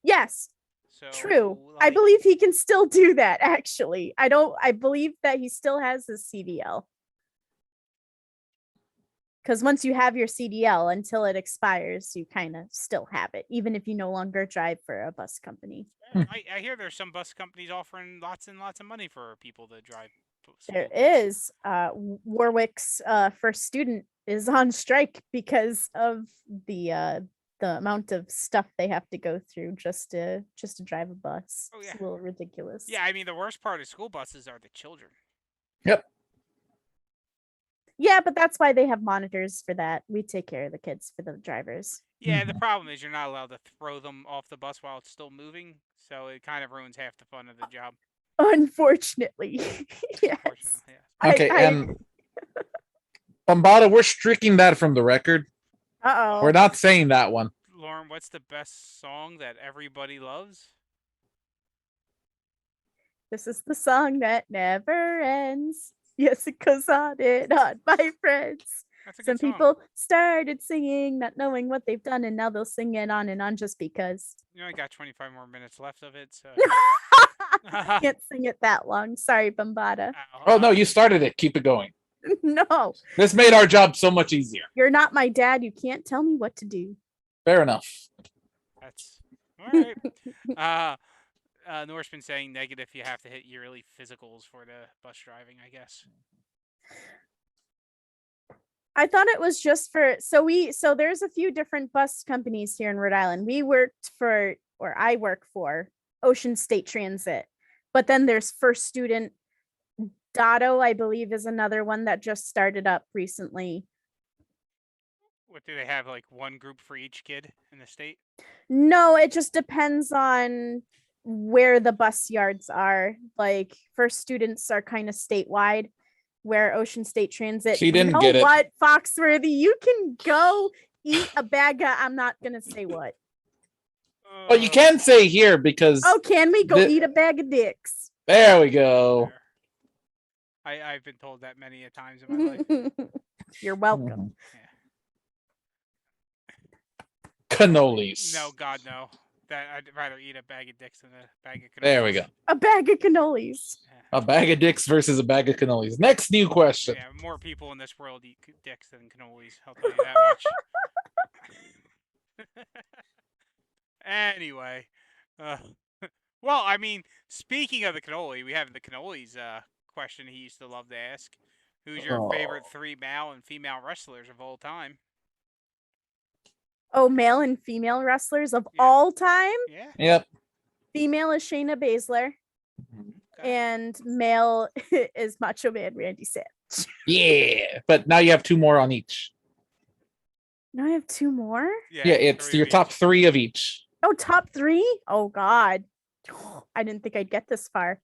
Speaker 6: Yes,
Speaker 4: So
Speaker 6: true. I
Speaker 4: like,
Speaker 6: believe he can still do that, actually. I believe that he still has his CDL. Because once you have your CDL, until it expires, you kind of still have it, even if you no longer drive for a bus company.
Speaker 4: I hear there's some bus companies offering lots and lots of money for people to drive.
Speaker 6: There
Speaker 4: school bus.
Speaker 6: is. Warwick's first student is on strike because of the amount of stuff they have to go through just to drive a bus.
Speaker 4: Oh,
Speaker 6: It's
Speaker 4: yeah.
Speaker 6: a little ridiculous.
Speaker 4: Yeah, I mean the worst part of school buses are the children.
Speaker 5: Yep.
Speaker 6: Yeah, but that's why they have monitors for that. We take care of the kids for the drivers.
Speaker 4: Yeah, the problem is you're not allowed to throw them off the bus while it's still moving, so it kind of ruins half the fun of the job.
Speaker 6: Unfortunately. Yes.
Speaker 4: Unfortunately, yes.
Speaker 5: Okay, and Bombada, we're striking that from the record.
Speaker 6: Uh-oh.
Speaker 5: We're not saying that one.
Speaker 4: Lauren, what's the best song that everybody loves?
Speaker 6: This is the song that never ends. Yes, it goes on and on, my friends.
Speaker 4: That's a
Speaker 6: Some
Speaker 4: good song.
Speaker 6: people started singing, not knowing what they've done, and now they'll sing it on and on just because.
Speaker 4: You only got 25 more minutes left of it, so.
Speaker 6: Can't sing it that long. Sorry, Bombada.
Speaker 5: Oh no, you started it. Keep it going.
Speaker 6: No,
Speaker 5: This made our job so much easier.
Speaker 6: you're not my dad. You can't tell me what to do.
Speaker 5: Fair enough.
Speaker 4: That's all right. Norseman saying negative. You have to hit yearly physicals for the bus driving, I guess.
Speaker 6: I thought it was just for so there's a few different bus companies here in Rhode Island. I work for Ocean State Transit, but then there's First Student. Dotto, I believe, is another one that just started up recently.
Speaker 4: What do they have? Like one group for each kid in the state?
Speaker 6: No, it just depends on where the bus yards are. Like First Students are kind of statewide, where Ocean State Transit.
Speaker 5: She didn't
Speaker 6: you know
Speaker 5: get it.
Speaker 6: what, Foxworthy? You can go eat a bag of. I'm not gonna say what.
Speaker 5: Well, you can say here because.
Speaker 6: Oh, can we go eat a bag of dicks?
Speaker 5: There we go.
Speaker 4: I've been told that many a times in my life.
Speaker 6: You're welcome.
Speaker 5: Cannolis.
Speaker 4: No, God, no. That I'd rather eat a bag of dicks than a bag of cannolis.
Speaker 5: There we go.
Speaker 6: A bag of cannolis.
Speaker 5: A bag of dicks versus a bag of cannolis. Next new question.
Speaker 4: Yeah, more people in this world eat dicks than cannolis. I'll tell you that much. Anyway, well, I mean, speaking of the cannoli, we have the cannolis question he used to love to ask. Who's your favorite 3 male and female wrestlers of all time?
Speaker 6: Oh, male and female wrestlers of all time?
Speaker 4: Yeah.
Speaker 5: Yep.
Speaker 6: Female is Shayna Baszler.
Speaker 4: Okay.
Speaker 6: And male is Macho Man Randy Savage.
Speaker 5: Yeah. But now you have 2 more on each.
Speaker 6: Now I have 2 more?
Speaker 5: Yeah, it's
Speaker 4: 3
Speaker 5: your
Speaker 4: of
Speaker 5: top
Speaker 4: each.
Speaker 5: 3 of each.
Speaker 6: Oh, top 3? Oh God. I didn't think I'd get this far.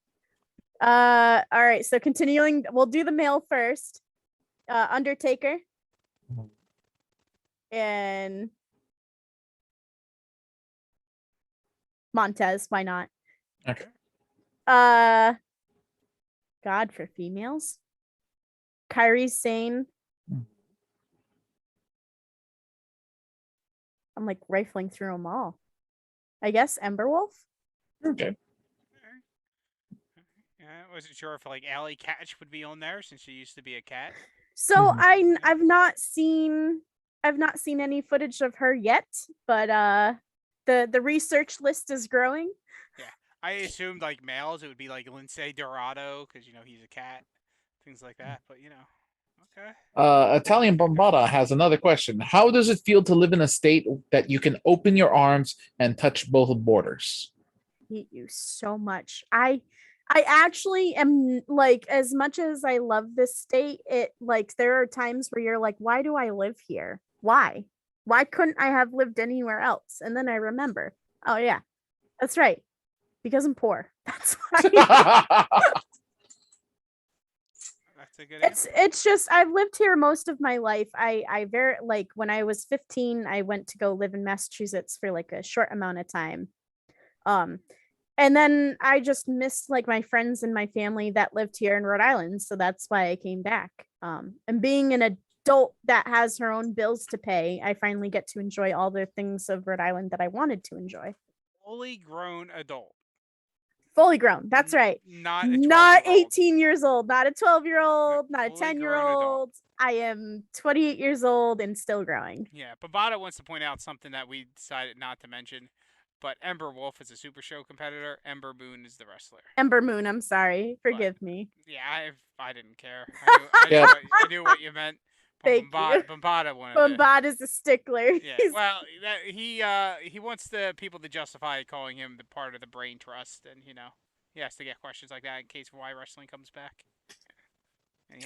Speaker 6: All right, so continuing, we'll do the male first. Undertaker. And Montez, why not?
Speaker 5: Okay.
Speaker 6: God, for females. Kairi Sane. I'm like rifling through them all. I guess Emberwolf.
Speaker 5: Okay.
Speaker 4: Yeah, I wasn't sure if like Alley Catch would be on there since she used to be a cat.
Speaker 6: So I've not seen any footage of her yet, but the research list is growing.
Speaker 4: Yeah, I assumed like males it would be like Lindsay Dorado because he's a cat, things like that. But okay.
Speaker 5: Italian Bombada has another question. How does it feel to live in a state that you can open your arms and touch both borders?
Speaker 6: I hate you so much. I actually am like, as much as I love this state, it like there are times where you're like, why do I live here? Why couldn't I have lived anywhere else? And then I remember, oh yeah, that's right, because I'm poor. That's why.
Speaker 4: That's a good answer.
Speaker 6: It's just I've lived here most of my life. I very like when I was 15, I went to go live in Massachusetts for like a short amount of time. And then I just missed like my friends and my family that lived here in Rhode Island, so that's why I came back. And being an adult that has her own bills to pay, I finally get to enjoy all the things of Rhode Island that I wanted to enjoy.
Speaker 4: Fully grown adult.
Speaker 6: Fully grown. That's right.
Speaker 4: Not a
Speaker 6: Not
Speaker 4: 12-year-old.
Speaker 6: 18 years old, not a 12-year-old, not a
Speaker 4: Fully grown
Speaker 6: 10-year-old. I am 28 years old and still growing.
Speaker 4: Yeah, Bobata wants to point out something that we decided not to mention, but Ember Wolf is a Super Show competitor. Ember Moon is the wrestler.
Speaker 6: Ember Moon, I'm sorry. Forgive me.
Speaker 4: Yeah, I didn't care. I knew what you meant.
Speaker 6: Thank you.
Speaker 4: Bombada wanted
Speaker 6: Bombada's a stickler.
Speaker 4: Yeah, well, he wants the people to justify calling him the part of the brain trust, and he has to get questions like that in case why wrestling comes back.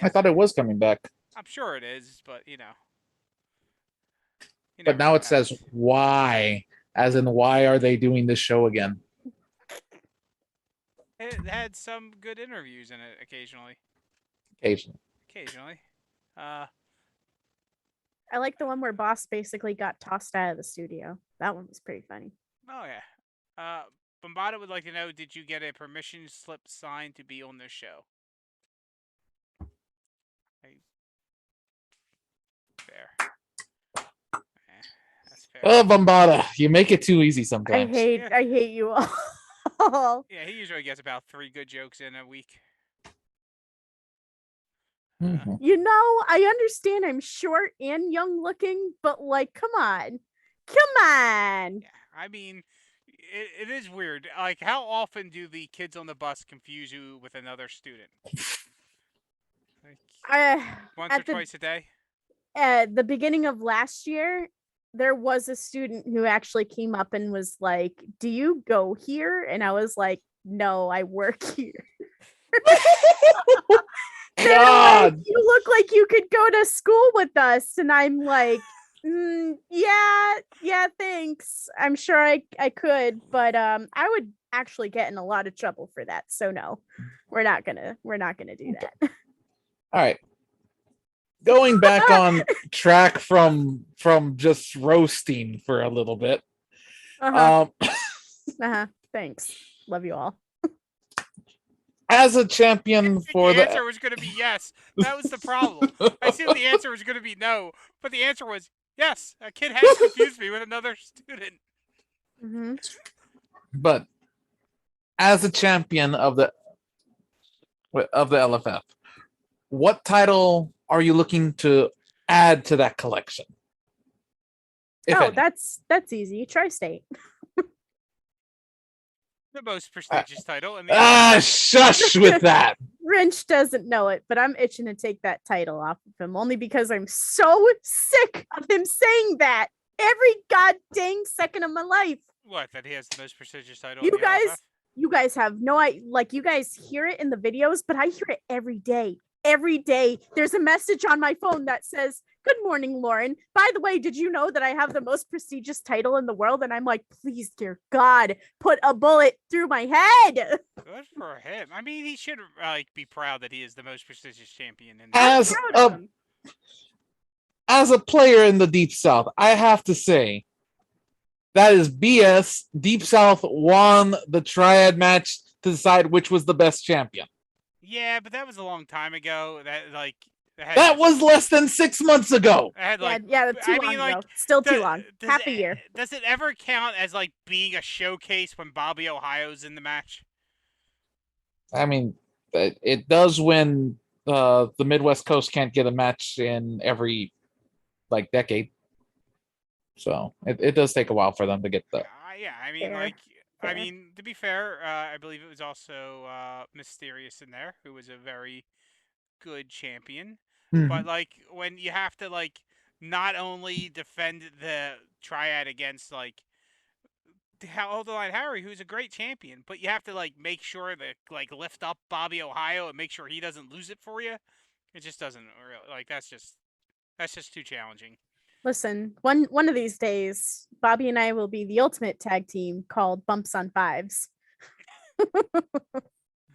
Speaker 5: I thought it was coming back.
Speaker 4: I'm sure it is, but
Speaker 5: But now it says why, as in why are they doing this show again?
Speaker 4: It had some good interviews in it occasionally.
Speaker 5: Occasionally.
Speaker 6: I like the one where Boss basically got tossed out of the studio. That one was pretty funny.
Speaker 4: Oh yeah. Bombada would like to know: did you get a permission slip signed to be on this show? Fair. That's fair.
Speaker 5: Oh, Bombada, you make it too easy sometimes.
Speaker 6: I hate you all.
Speaker 4: Yeah, he usually gets about 3 good jokes in a week.
Speaker 5: Mhm.
Speaker 6: You know, I understand I'm short and young looking, but like, come on.
Speaker 4: Yeah, I mean, it is weird. Like, how often do the kids on the bus confuse you with another student? Like, once or twice a day?
Speaker 6: At the beginning of last year, there was a student who actually came up and was like, "Do you go here?" And I was like, "No, I work here."
Speaker 5: God,
Speaker 6: like, you look like you could go to school with us, and I'm like, yeah, thanks. I'm sure I could, but I would actually get in a lot of trouble for that. So no, we're not gonna do that.
Speaker 5: all right. Going back on track from just roasting for a little bit.
Speaker 6: Thanks. Love you all.
Speaker 5: As a champion for
Speaker 4: the answer was going to be yes. That was the problem. I assumed the answer was going to be no, but the answer was yes. A kid has confused me with another student.
Speaker 6: Mm-hmm.
Speaker 5: But as a champion of the LFF, what title are you looking to add to that collection?
Speaker 6: That's easy. Tri-State.
Speaker 4: The most prestigious title.
Speaker 5: Shush with that.
Speaker 6: Wrench doesn't know it, but I'm itching to take that title off of him only because I'm so sick of him saying that every goddamn second of my life.
Speaker 4: What? That he has the most prestigious title?
Speaker 6: You guys have no idea. Like, you guys hear it in the videos, but I hear it every day. Every day, there's a message on my phone that says, "Good morning, Lauren. By the way, did you know that I have the most prestigious title in the world?" And I'm like, please, dear God, put a bullet through my head.
Speaker 4: Good for him. I mean, he should be proud that he is the most prestigious champion.
Speaker 5: As a player in the Deep South, I have to say that is BS. Deep South won the triad match to decide which was the best champion.
Speaker 4: Yeah, but that was a long time ago.
Speaker 5: That was less than 6 months ago.
Speaker 6: Too long ago. Still too long. Half a year.
Speaker 4: Does it ever count as being a showcase when Bobby Ohio's in the match?
Speaker 5: I mean, it does when the Midwest Coast can't get a match in every decade. So it does take a while for them to get the.
Speaker 4: I mean, to be fair, I believe it was also Mysterious in there, who was a very good champion.
Speaker 5: Mm-hmm.
Speaker 4: But when you have to not only defend the triad against Hold the Line Harry, who's a great champion, but you have to make sure that lift up Bobby Ohio and make sure he doesn't lose it for you. It just doesn't really that's just too challenging.
Speaker 6: Listen, one of these days, Bobby and I will be the ultimate tag team called Bumps on Fives.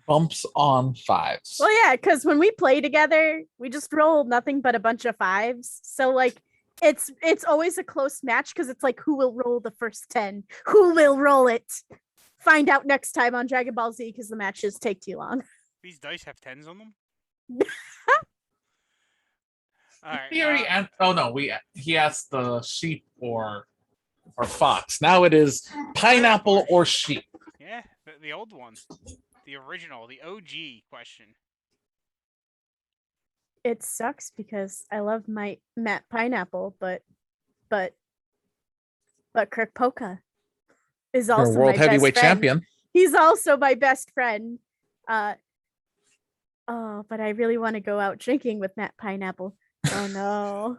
Speaker 5: Bumps on Fives.
Speaker 6: Well, yeah, because when we play together, we just roll nothing but a bunch of fives. So it's always a close match because it's who will roll the first 10? Who will roll it? find out next time on Dragon Ball Z because the matches take too long.
Speaker 4: These dice have 10s on them. All right.
Speaker 5: He already oh no, he asked the sheep or fox. Now it is pineapple or sheep.
Speaker 4: Yeah, the old one, the original, the OG question.
Speaker 6: It sucks because I love my Matt Pineapple, but Kirk Polka is
Speaker 5: Your
Speaker 6: also
Speaker 5: world
Speaker 6: my
Speaker 5: heavyweight
Speaker 6: best friend.
Speaker 5: champion.
Speaker 6: He's also my best friend. Oh, but I really want to go out drinking with Matt Pineapple. Oh no.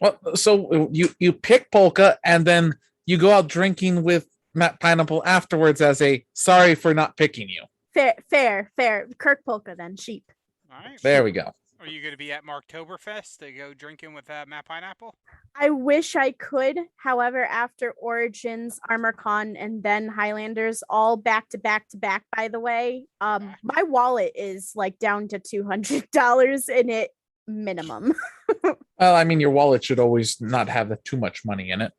Speaker 5: Well, so you pick Polka and then you go out drinking with Matt Pineapple afterwards as a sorry for not picking you.
Speaker 6: Fair. Kirk Polka then, sheep.
Speaker 4: All right.
Speaker 5: There we go.
Speaker 4: Are you going to be at Marktoberfest to go drinking with Matt Pineapple?
Speaker 6: I wish I could. However, after Origins, ArmorCon, and then Highlanders, all back to back, by the way, my wallet is like down to $200 in it minimum.
Speaker 5: Well, I mean, your wallet should always not have too much money in it.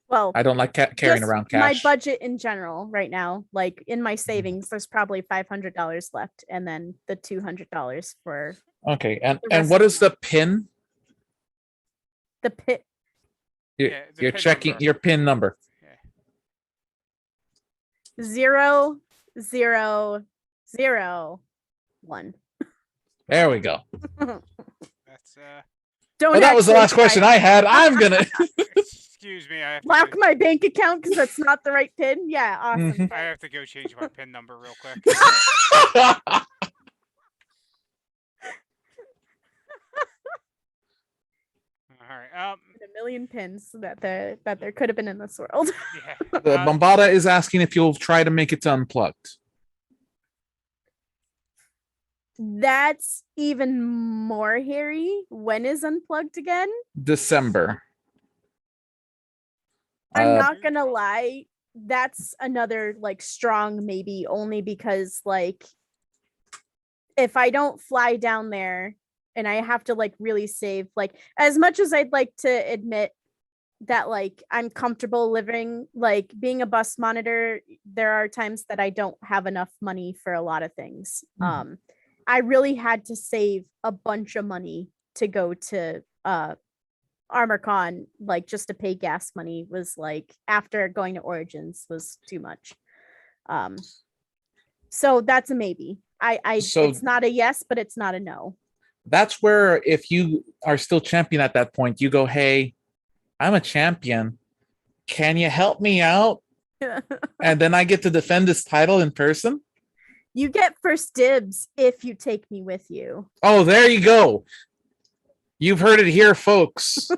Speaker 6: Well,
Speaker 5: I don't like carrying
Speaker 6: just
Speaker 5: around cash.
Speaker 6: my budget in general right now, like in my savings, there's probably $500 left, and then the $200 for
Speaker 5: Okay,
Speaker 6: the
Speaker 5: and
Speaker 6: rest
Speaker 5: what
Speaker 6: of
Speaker 5: is the pin?
Speaker 6: the pit.
Speaker 4: The
Speaker 5: You're
Speaker 4: PIN
Speaker 5: checking
Speaker 4: number.
Speaker 5: your pin number.
Speaker 6: 0001.
Speaker 5: There we go.
Speaker 4: That's
Speaker 6: Don't.
Speaker 5: Well, that was the
Speaker 6: actually
Speaker 5: last
Speaker 6: try
Speaker 5: question
Speaker 6: it.
Speaker 5: I had. I'm gonna.
Speaker 4: Excuse me, I have to
Speaker 6: Lock
Speaker 4: go,
Speaker 6: my bank account because that's not the right pin. Yeah, awesome.
Speaker 5: Mhm.
Speaker 4: I have to go change my PIN number real quick. All right.
Speaker 6: A million pins that there could have been in this world.
Speaker 4: Yeah.
Speaker 5: The Bombada is asking if you'll try to make it to Unplugged.
Speaker 6: That's even more hairy. When is Unplugged again?
Speaker 5: December.
Speaker 6: I'm not gonna lie. That's another like strong maybe, only because like if I don't fly down there and I have to like really save, like as much as I'd like to admit that like I'm comfortable living, like being a bus monitor, there are times that I don't have enough money for a lot of things. I really had to save a bunch of money to go to ArmorCon, like just to pay gas money was like after going to Origins was too much. So that's a maybe.
Speaker 5: So-
Speaker 6: it's not a yes, but it's not a no.
Speaker 5: That's where if you are still champion at that point, you go, "Hey, I'm a champion. Can you help me out?" And then I get to defend this title in person.
Speaker 6: You get first dibs if you take me with you.
Speaker 5: Oh, there you go. You've heard it here, folks.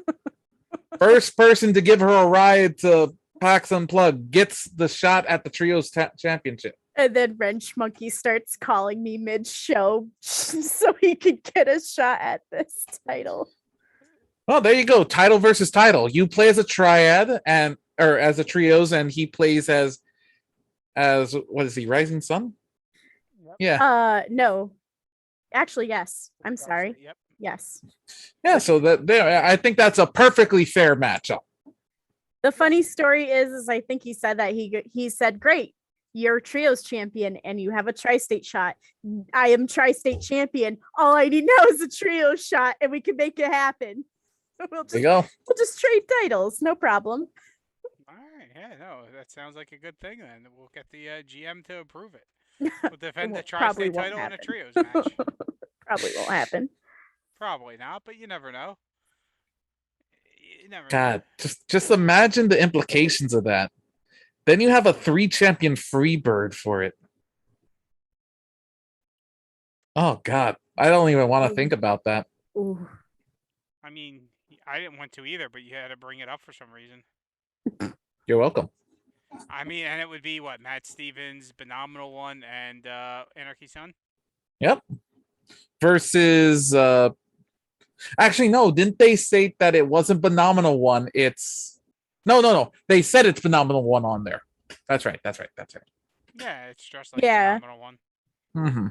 Speaker 5: First person to give her a ride to PAX Unplugged gets the shot at the Trios Championship.
Speaker 6: And then Wrench Monkey starts calling me mid-show so he could get a shot at this title.
Speaker 5: Well, there you go. Title versus title. You play as a triad or as a trios, and he plays as what is he? Rising Sun? Yeah.
Speaker 6: No. Actually, yes. I'm sorry.
Speaker 4: Yep.
Speaker 6: Yes.
Speaker 5: Yeah. So I think that's a perfectly fair matchup.
Speaker 6: The funny story is I think he said that he said, "Great, you're trios champion and you have a tri-state shot. I am tri-state champion. All I need now is a trio shot, and we can make it happen. We'll
Speaker 5: There you go.
Speaker 6: just trade titles, no problem."
Speaker 4: All right. Yeah. No, that sounds like a good thing. Then we'll get the GM to approve it. We'll defend the
Speaker 6: Probably
Speaker 4: tri-state
Speaker 6: won't
Speaker 4: title in a
Speaker 6: happen.
Speaker 4: trios match.
Speaker 6: Probably won't happen.
Speaker 4: Probably not, but you never know. You never know.
Speaker 5: God, just imagine the implications of that. Then you have a 3-champion free bird for it. Oh God, I don't even want to think about that.
Speaker 6: Ooh.
Speaker 4: I mean, I didn't want to either, but you had to bring it up for some reason.
Speaker 5: You're welcome.
Speaker 4: I mean, and it would be what, Matt Stevens, Phenomenal One, and Anarchy Sun?
Speaker 5: Yep. Versus actually no, didn't they say that it wasn't Phenomenal One? It's no. They said it's Phenomenal One on there. That's right.
Speaker 4: Yeah, it's just like
Speaker 6: Yeah.
Speaker 4: Phenomenal One.
Speaker 5: Mm-hmm.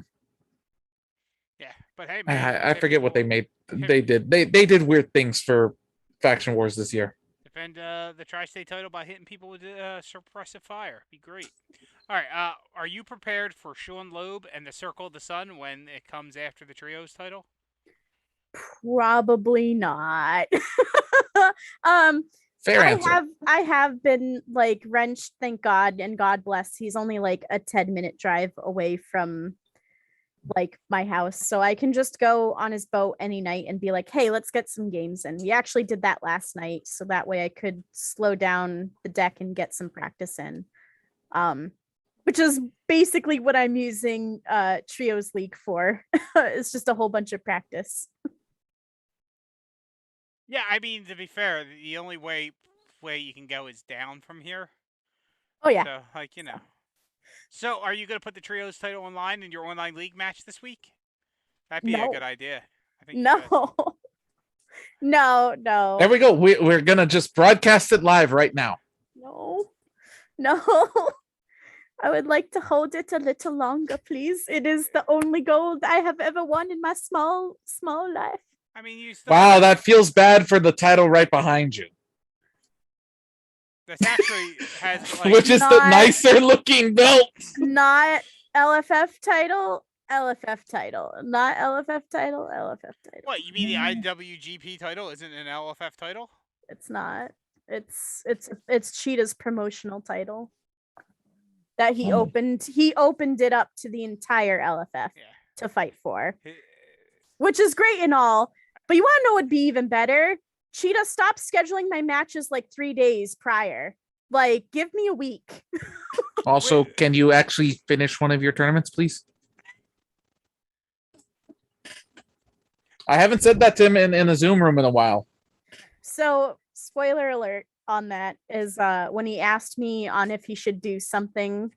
Speaker 4: Yeah, but hey, man.
Speaker 5: I forget what they made. They did weird things for Faction Wars this year.
Speaker 4: If defend the Tri-State title by hitting people with suppressive fire. Be great. All right. Are you prepared for Sean Loeb and the Circle of the Sun when it comes after the Trios title?
Speaker 6: Probably not. um
Speaker 5: Fair answer.
Speaker 6: I have been like wrenched, thank God, and God bless. He's only like a 10-minute drive away from like my house. So I can just go on his boat any night and be like, hey, let's get some games in. We actually did that last night. So that way I could slow down the deck and get some practice in. Which is basically what I'm using Trios League for. It's just a whole bunch of practice.
Speaker 4: Yeah, I mean, to be fair, the only way you can go is down from here.
Speaker 6: Oh yeah.
Speaker 4: So, like, you know. So, are you going to put the Trios title online in your online league match this week? That'd be a
Speaker 6: No.
Speaker 4: good idea. I think you should.
Speaker 6: No. No.
Speaker 5: There we go. We're gonna just broadcast it live right now.
Speaker 6: No. I would like to hold it a little longer, please. It is the only gold I have ever won in my small life.
Speaker 4: I mean, you still.
Speaker 5: Wow, that feels bad for the title right behind you.
Speaker 4: This actually has like,
Speaker 5: Which is the nicer looking belt.
Speaker 6: Not LFF title, LFF title. Not LFF title, LFF title.
Speaker 4: What, you mean the IWGP title isn't an LFF title?
Speaker 6: It's not. It's Cheetah's promotional title. That he opened it up to the entire LFF to fight for. Which is great and all. But you want to know what'd be even better? Cheetah, stop scheduling my matches like 3 days prior. Like, give me a week.
Speaker 5: Also, can you actually finish one of your tournaments, please? I haven't said that to him in a Zoom room in a while.
Speaker 6: So, spoiler alert on that is when he asked me on if he should do something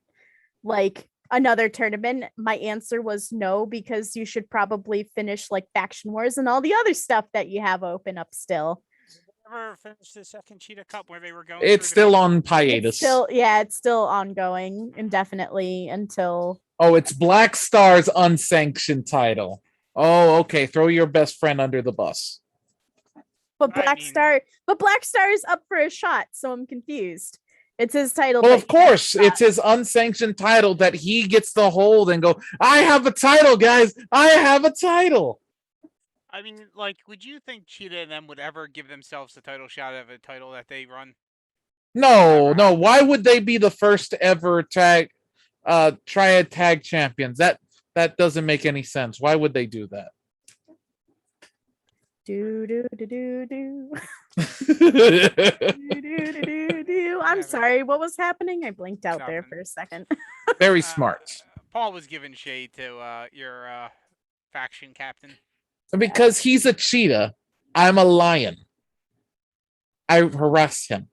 Speaker 6: like another tournament, my answer was no, because you should probably finish like Faction Wars and all the other stuff that you have open up still.
Speaker 4: Ever finished the second Cheetah Cup where they were going?
Speaker 5: It's still on hiatus.
Speaker 6: It's still ongoing indefinitely until.
Speaker 5: Oh, it's Black Star's unsanctioned title. Oh, okay. Throw your best friend under the bus.
Speaker 6: But Black Star is up for a shot, so I'm confused. It's his title.
Speaker 5: Well, of course, it's his unsanctioned title that he gets to hold and go, I have a title, guys. I have a title.
Speaker 4: I mean, like, would you think Cheetah and them would ever give themselves a title shot of a title that they run?
Speaker 5: No. Why would they be the first ever triad tag champions? That doesn't make any sense. Why would they do that?
Speaker 6: I'm sorry, what was happening? I blinked out there for a second.
Speaker 5: Very smart.
Speaker 4: Paul was giving shade to your faction captain.
Speaker 5: Because he's a cheetah, I'm a lion. I harass him.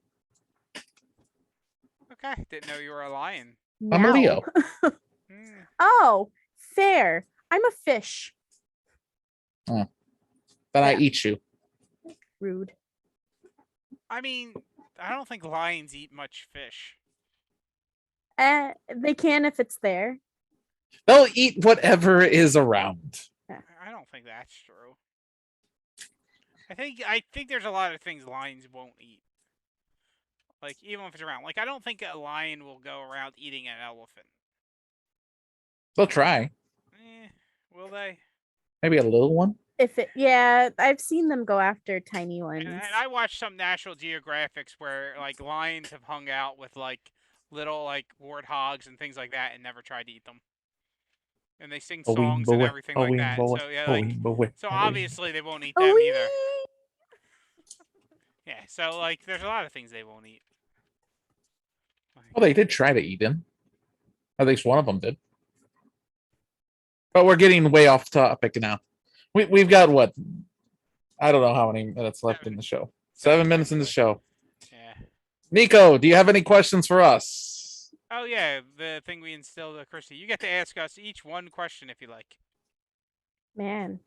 Speaker 4: Okay, didn't know you were a lion.
Speaker 5: I'm a Leo.
Speaker 6: Oh, fair. I'm a fish.
Speaker 5: Oh. Then I eat you.
Speaker 6: Rude.
Speaker 4: I mean, I don't think lions eat much fish.
Speaker 6: They can if it's there.
Speaker 5: They'll eat whatever is around.
Speaker 4: I don't think that's true. I think there's a lot of things lions won't eat. Like, even if it's around. Like, I don't think a lion will go around eating an elephant.
Speaker 5: They'll try.
Speaker 4: Will they?
Speaker 5: Maybe a little one?
Speaker 6: I've seen them go after tiny ones.
Speaker 4: And I watched some National Geographics where, like, lions have hung out with, like, little, like, warthogs and things like that and never tried to eat them. And they sing songs and everything like that. So, yeah, like, so obviously they won't eat them either. Yeah, so, like, there's a lot of things they won't eat.
Speaker 5: Well, they did try to eat him. At least one of them did. But we're getting way off topic now. We've got what? I don't know how many minutes left in the show. 7 minutes in the show.
Speaker 4: Yeah.
Speaker 5: NEKO, do you have any questions for us?
Speaker 4: Oh, yeah, the thing we instilled with Christy. You get to ask us each one question if you like.
Speaker 6: Man.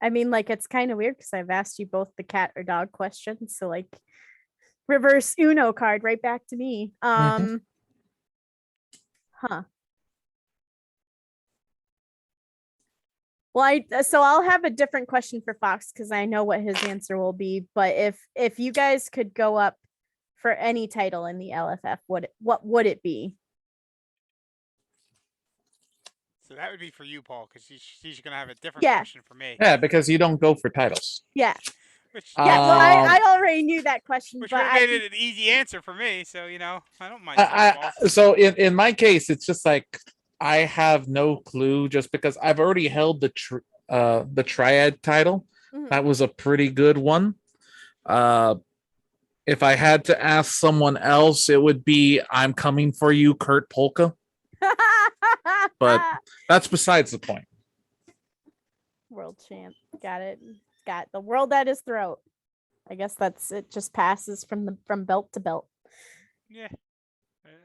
Speaker 6: I mean, like, it's kind of weird because I've asked you both the cat or dog questions. So, like, reverse Uno card right back to me. Huh. Well, so I'll have a different question for Fox because I know what his answer will be. But if you guys could go up for any title in the LFF, what would it be?
Speaker 4: So that would be for you, Paul, because she's going to have a different
Speaker 6: Yeah.
Speaker 4: question for me.
Speaker 5: Yeah, because you don't go for titles.
Speaker 6: Yeah.
Speaker 4: Which,
Speaker 6: Yeah. Well,
Speaker 5: Um,
Speaker 6: I already knew that question,
Speaker 4: which
Speaker 6: but
Speaker 4: would have made it an easy answer for me. So, I don't mind taking
Speaker 5: I,
Speaker 4: balls.
Speaker 5: so in my case, it's just like I have no clue, just because I've already held the triad title.
Speaker 6: Mhm.
Speaker 5: That was a pretty good one. If I had to ask someone else, it would be "I'm coming for you, Kurt Polka." But that's besides the point.
Speaker 6: World champ. Got it. Got the world at his throat. I guess it just passes from belt to belt.
Speaker 4: Yeah.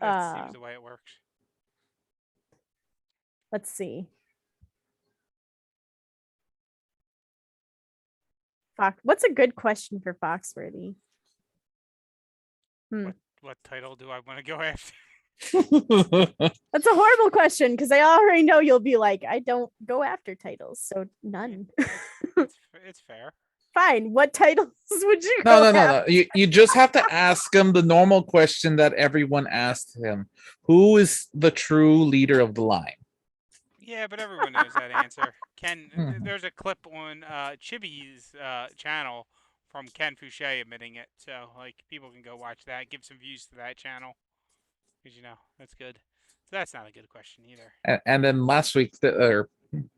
Speaker 4: That seems the way it works.
Speaker 6: Let's see. Fox, what's a good question for Foxworthy?
Speaker 4: What title do I want to go after?
Speaker 6: That's a horrible question because I already know you'll be like, I don't go after titles, so none.
Speaker 4: It's fair.
Speaker 6: Fine. What titles would you
Speaker 5: No,
Speaker 6: go
Speaker 5: no, no,
Speaker 6: after?
Speaker 5: no. You just have to ask him the normal question that everyone asked him: Who is the true leader of the line?
Speaker 4: Yeah, but everyone knows that answer. Ken,
Speaker 5: Mhm.
Speaker 4: there's a clip on Chibi's channel from Ken Fouché admitting it. So, people can go watch that, give some views to that channel. Because, that's good. So that's not a good question either.
Speaker 5: And then last week, or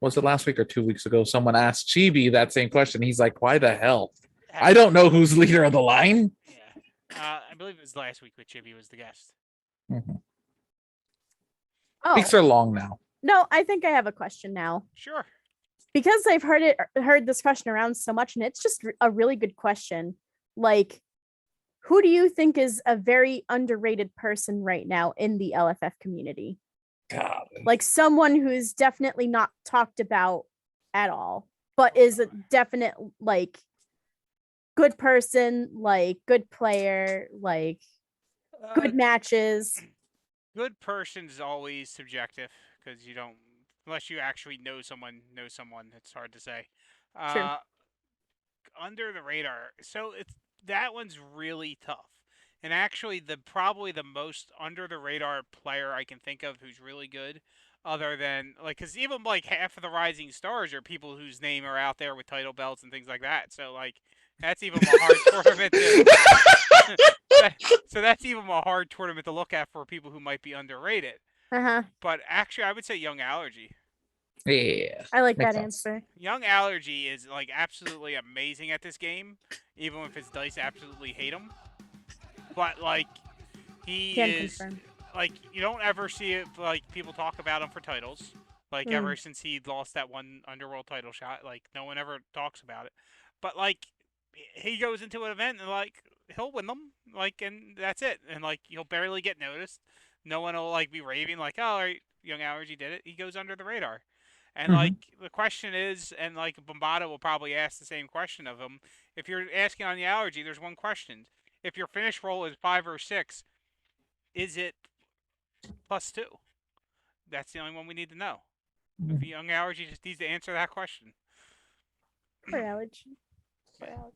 Speaker 5: was it last week or 2 weeks ago, someone asked Chibi that same question. He's like, "Why the hell? I don't know who's leader of the line."
Speaker 4: Yeah. I believe it was last week with Chibi was the guest.
Speaker 5: Mm-hmm.
Speaker 6: Oh,
Speaker 5: Weeks are long now.
Speaker 6: no, I think I have a question now.
Speaker 4: Sure.
Speaker 6: Because I've heard this question around so much, and it's just a really good question. Like, who do you think is a very underrated person right now in the LFF community?
Speaker 5: God.
Speaker 6: Like someone who's definitely not talked about at all, but is a definite like good person, like good player, like good matches.
Speaker 4: Good person's always subjective because you don't, unless you actually know someone. It's hard to say.
Speaker 6: True.
Speaker 4: Under the radar. So that one's really tough. And actually, probably the most under the radar player I can think of who's really good, other than because even half of the rising stars are people whose name are out there with title belts and things like that. So that's even a hard tournament. So that's even a hard tournament to look at for people who might be underrated. But actually, I would say Young Allergy.
Speaker 5: Yeah.
Speaker 6: I like that answer.
Speaker 4: Young Allergy is absolutely amazing at this game, even if his dice absolutely hate him. But he
Speaker 6: Can
Speaker 4: is
Speaker 6: confirm.
Speaker 4: You don't ever see it people talk about him for titles. Ever since he lost that one Underworld title shot, no one ever talks about it. But he goes into an event and he'll win them, and that's it. And he'll barely get noticed. No one will be raving oh, all right, Young Allergy did it. He goes under the radar. And the question is, and Bombada will probably ask the same question of him. If you're asking on the Allergy, there's one question. If your finish roll is 5 or 6, is it +2? That's the only one we need to know. If Young Allergy just needs to answer that question.
Speaker 6: For allergy.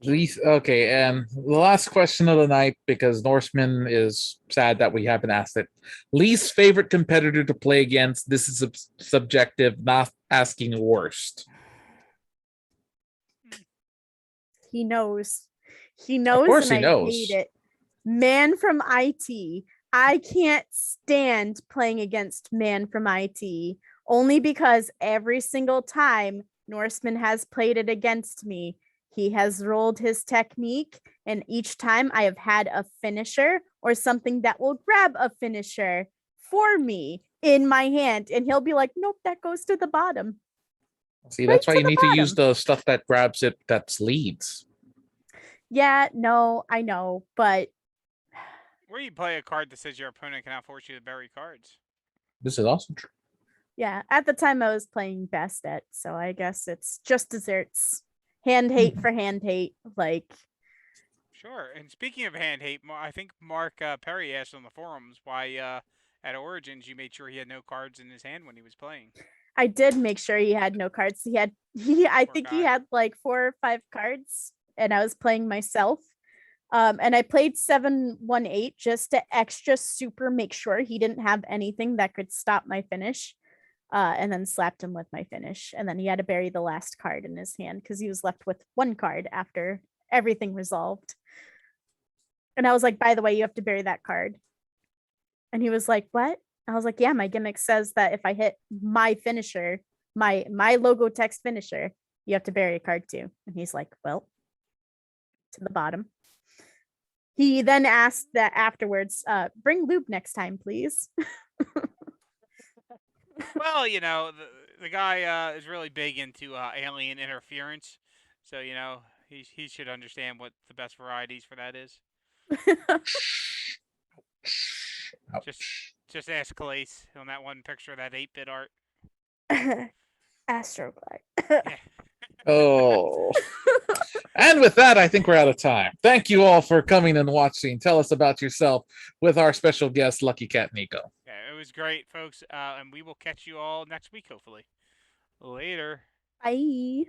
Speaker 5: Least okay, and the last question of the night, because Norseman is sad that we haven't asked it. Least favorite competitor to play against. This is subjective, not asking worst.
Speaker 6: He knows. He knows,
Speaker 5: of course
Speaker 6: and
Speaker 5: he knows.
Speaker 6: I hate it. Man from IT. I can't stand playing against Man from IT only because every single time Norseman has played it against me, he has rolled his technique, and each time I have had a finisher or something that will grab a finisher for me in my hand, and he'll be like, nope, that goes to the bottom.
Speaker 5: See, that's why you need to use the stuff that grabs it, that's leads.
Speaker 6: Yeah, no, I know, but
Speaker 4: Where you play a card that says your opponent cannot force you to bury cards.
Speaker 5: This is also true.
Speaker 6: Yeah, at the time I was playing Bastet, so I guess it's just desserts. Hand hate for hand hate,
Speaker 4: Sure. And speaking of hand hate, I think Mark Perry asked on the forums why at Origins you made sure he had no cards in his hand when he was playing.
Speaker 6: I did make sure he had no cards. I
Speaker 4: Poor
Speaker 6: think he
Speaker 4: guy.
Speaker 6: had like 4 or 5 cards, and I was playing myself. And I played 7-1-8 just to extra super make sure he didn't have anything that could stop my finish. And then slapped him with my finish. And then he had to bury the last card in his hand because he was left with 1 card after everything resolved. And I was like, by the way, you have to bury that card. And he was like, what? I was like, yeah, my gimmick says that if I hit my finisher, my logo text finisher, you have to bury a card too. And he's like, well, to the bottom. He then asked that afterwards, bring lube next time, please.
Speaker 4: Well, you know, the guy is really big into alien interference, so you know he should understand what the best varieties for that is. Just ask Calais on that one picture of that 8-bit art.
Speaker 6: Astroglide.
Speaker 4: Yeah.
Speaker 5: Oh. And with that, I think we're out of time. Thank you all for coming and watching. Tell us about yourself with our special guest, Lucky Cat NEKO.
Speaker 4: Yeah, it was great, folks, and we will catch you all next week, hopefully. Later.
Speaker 6: Bye.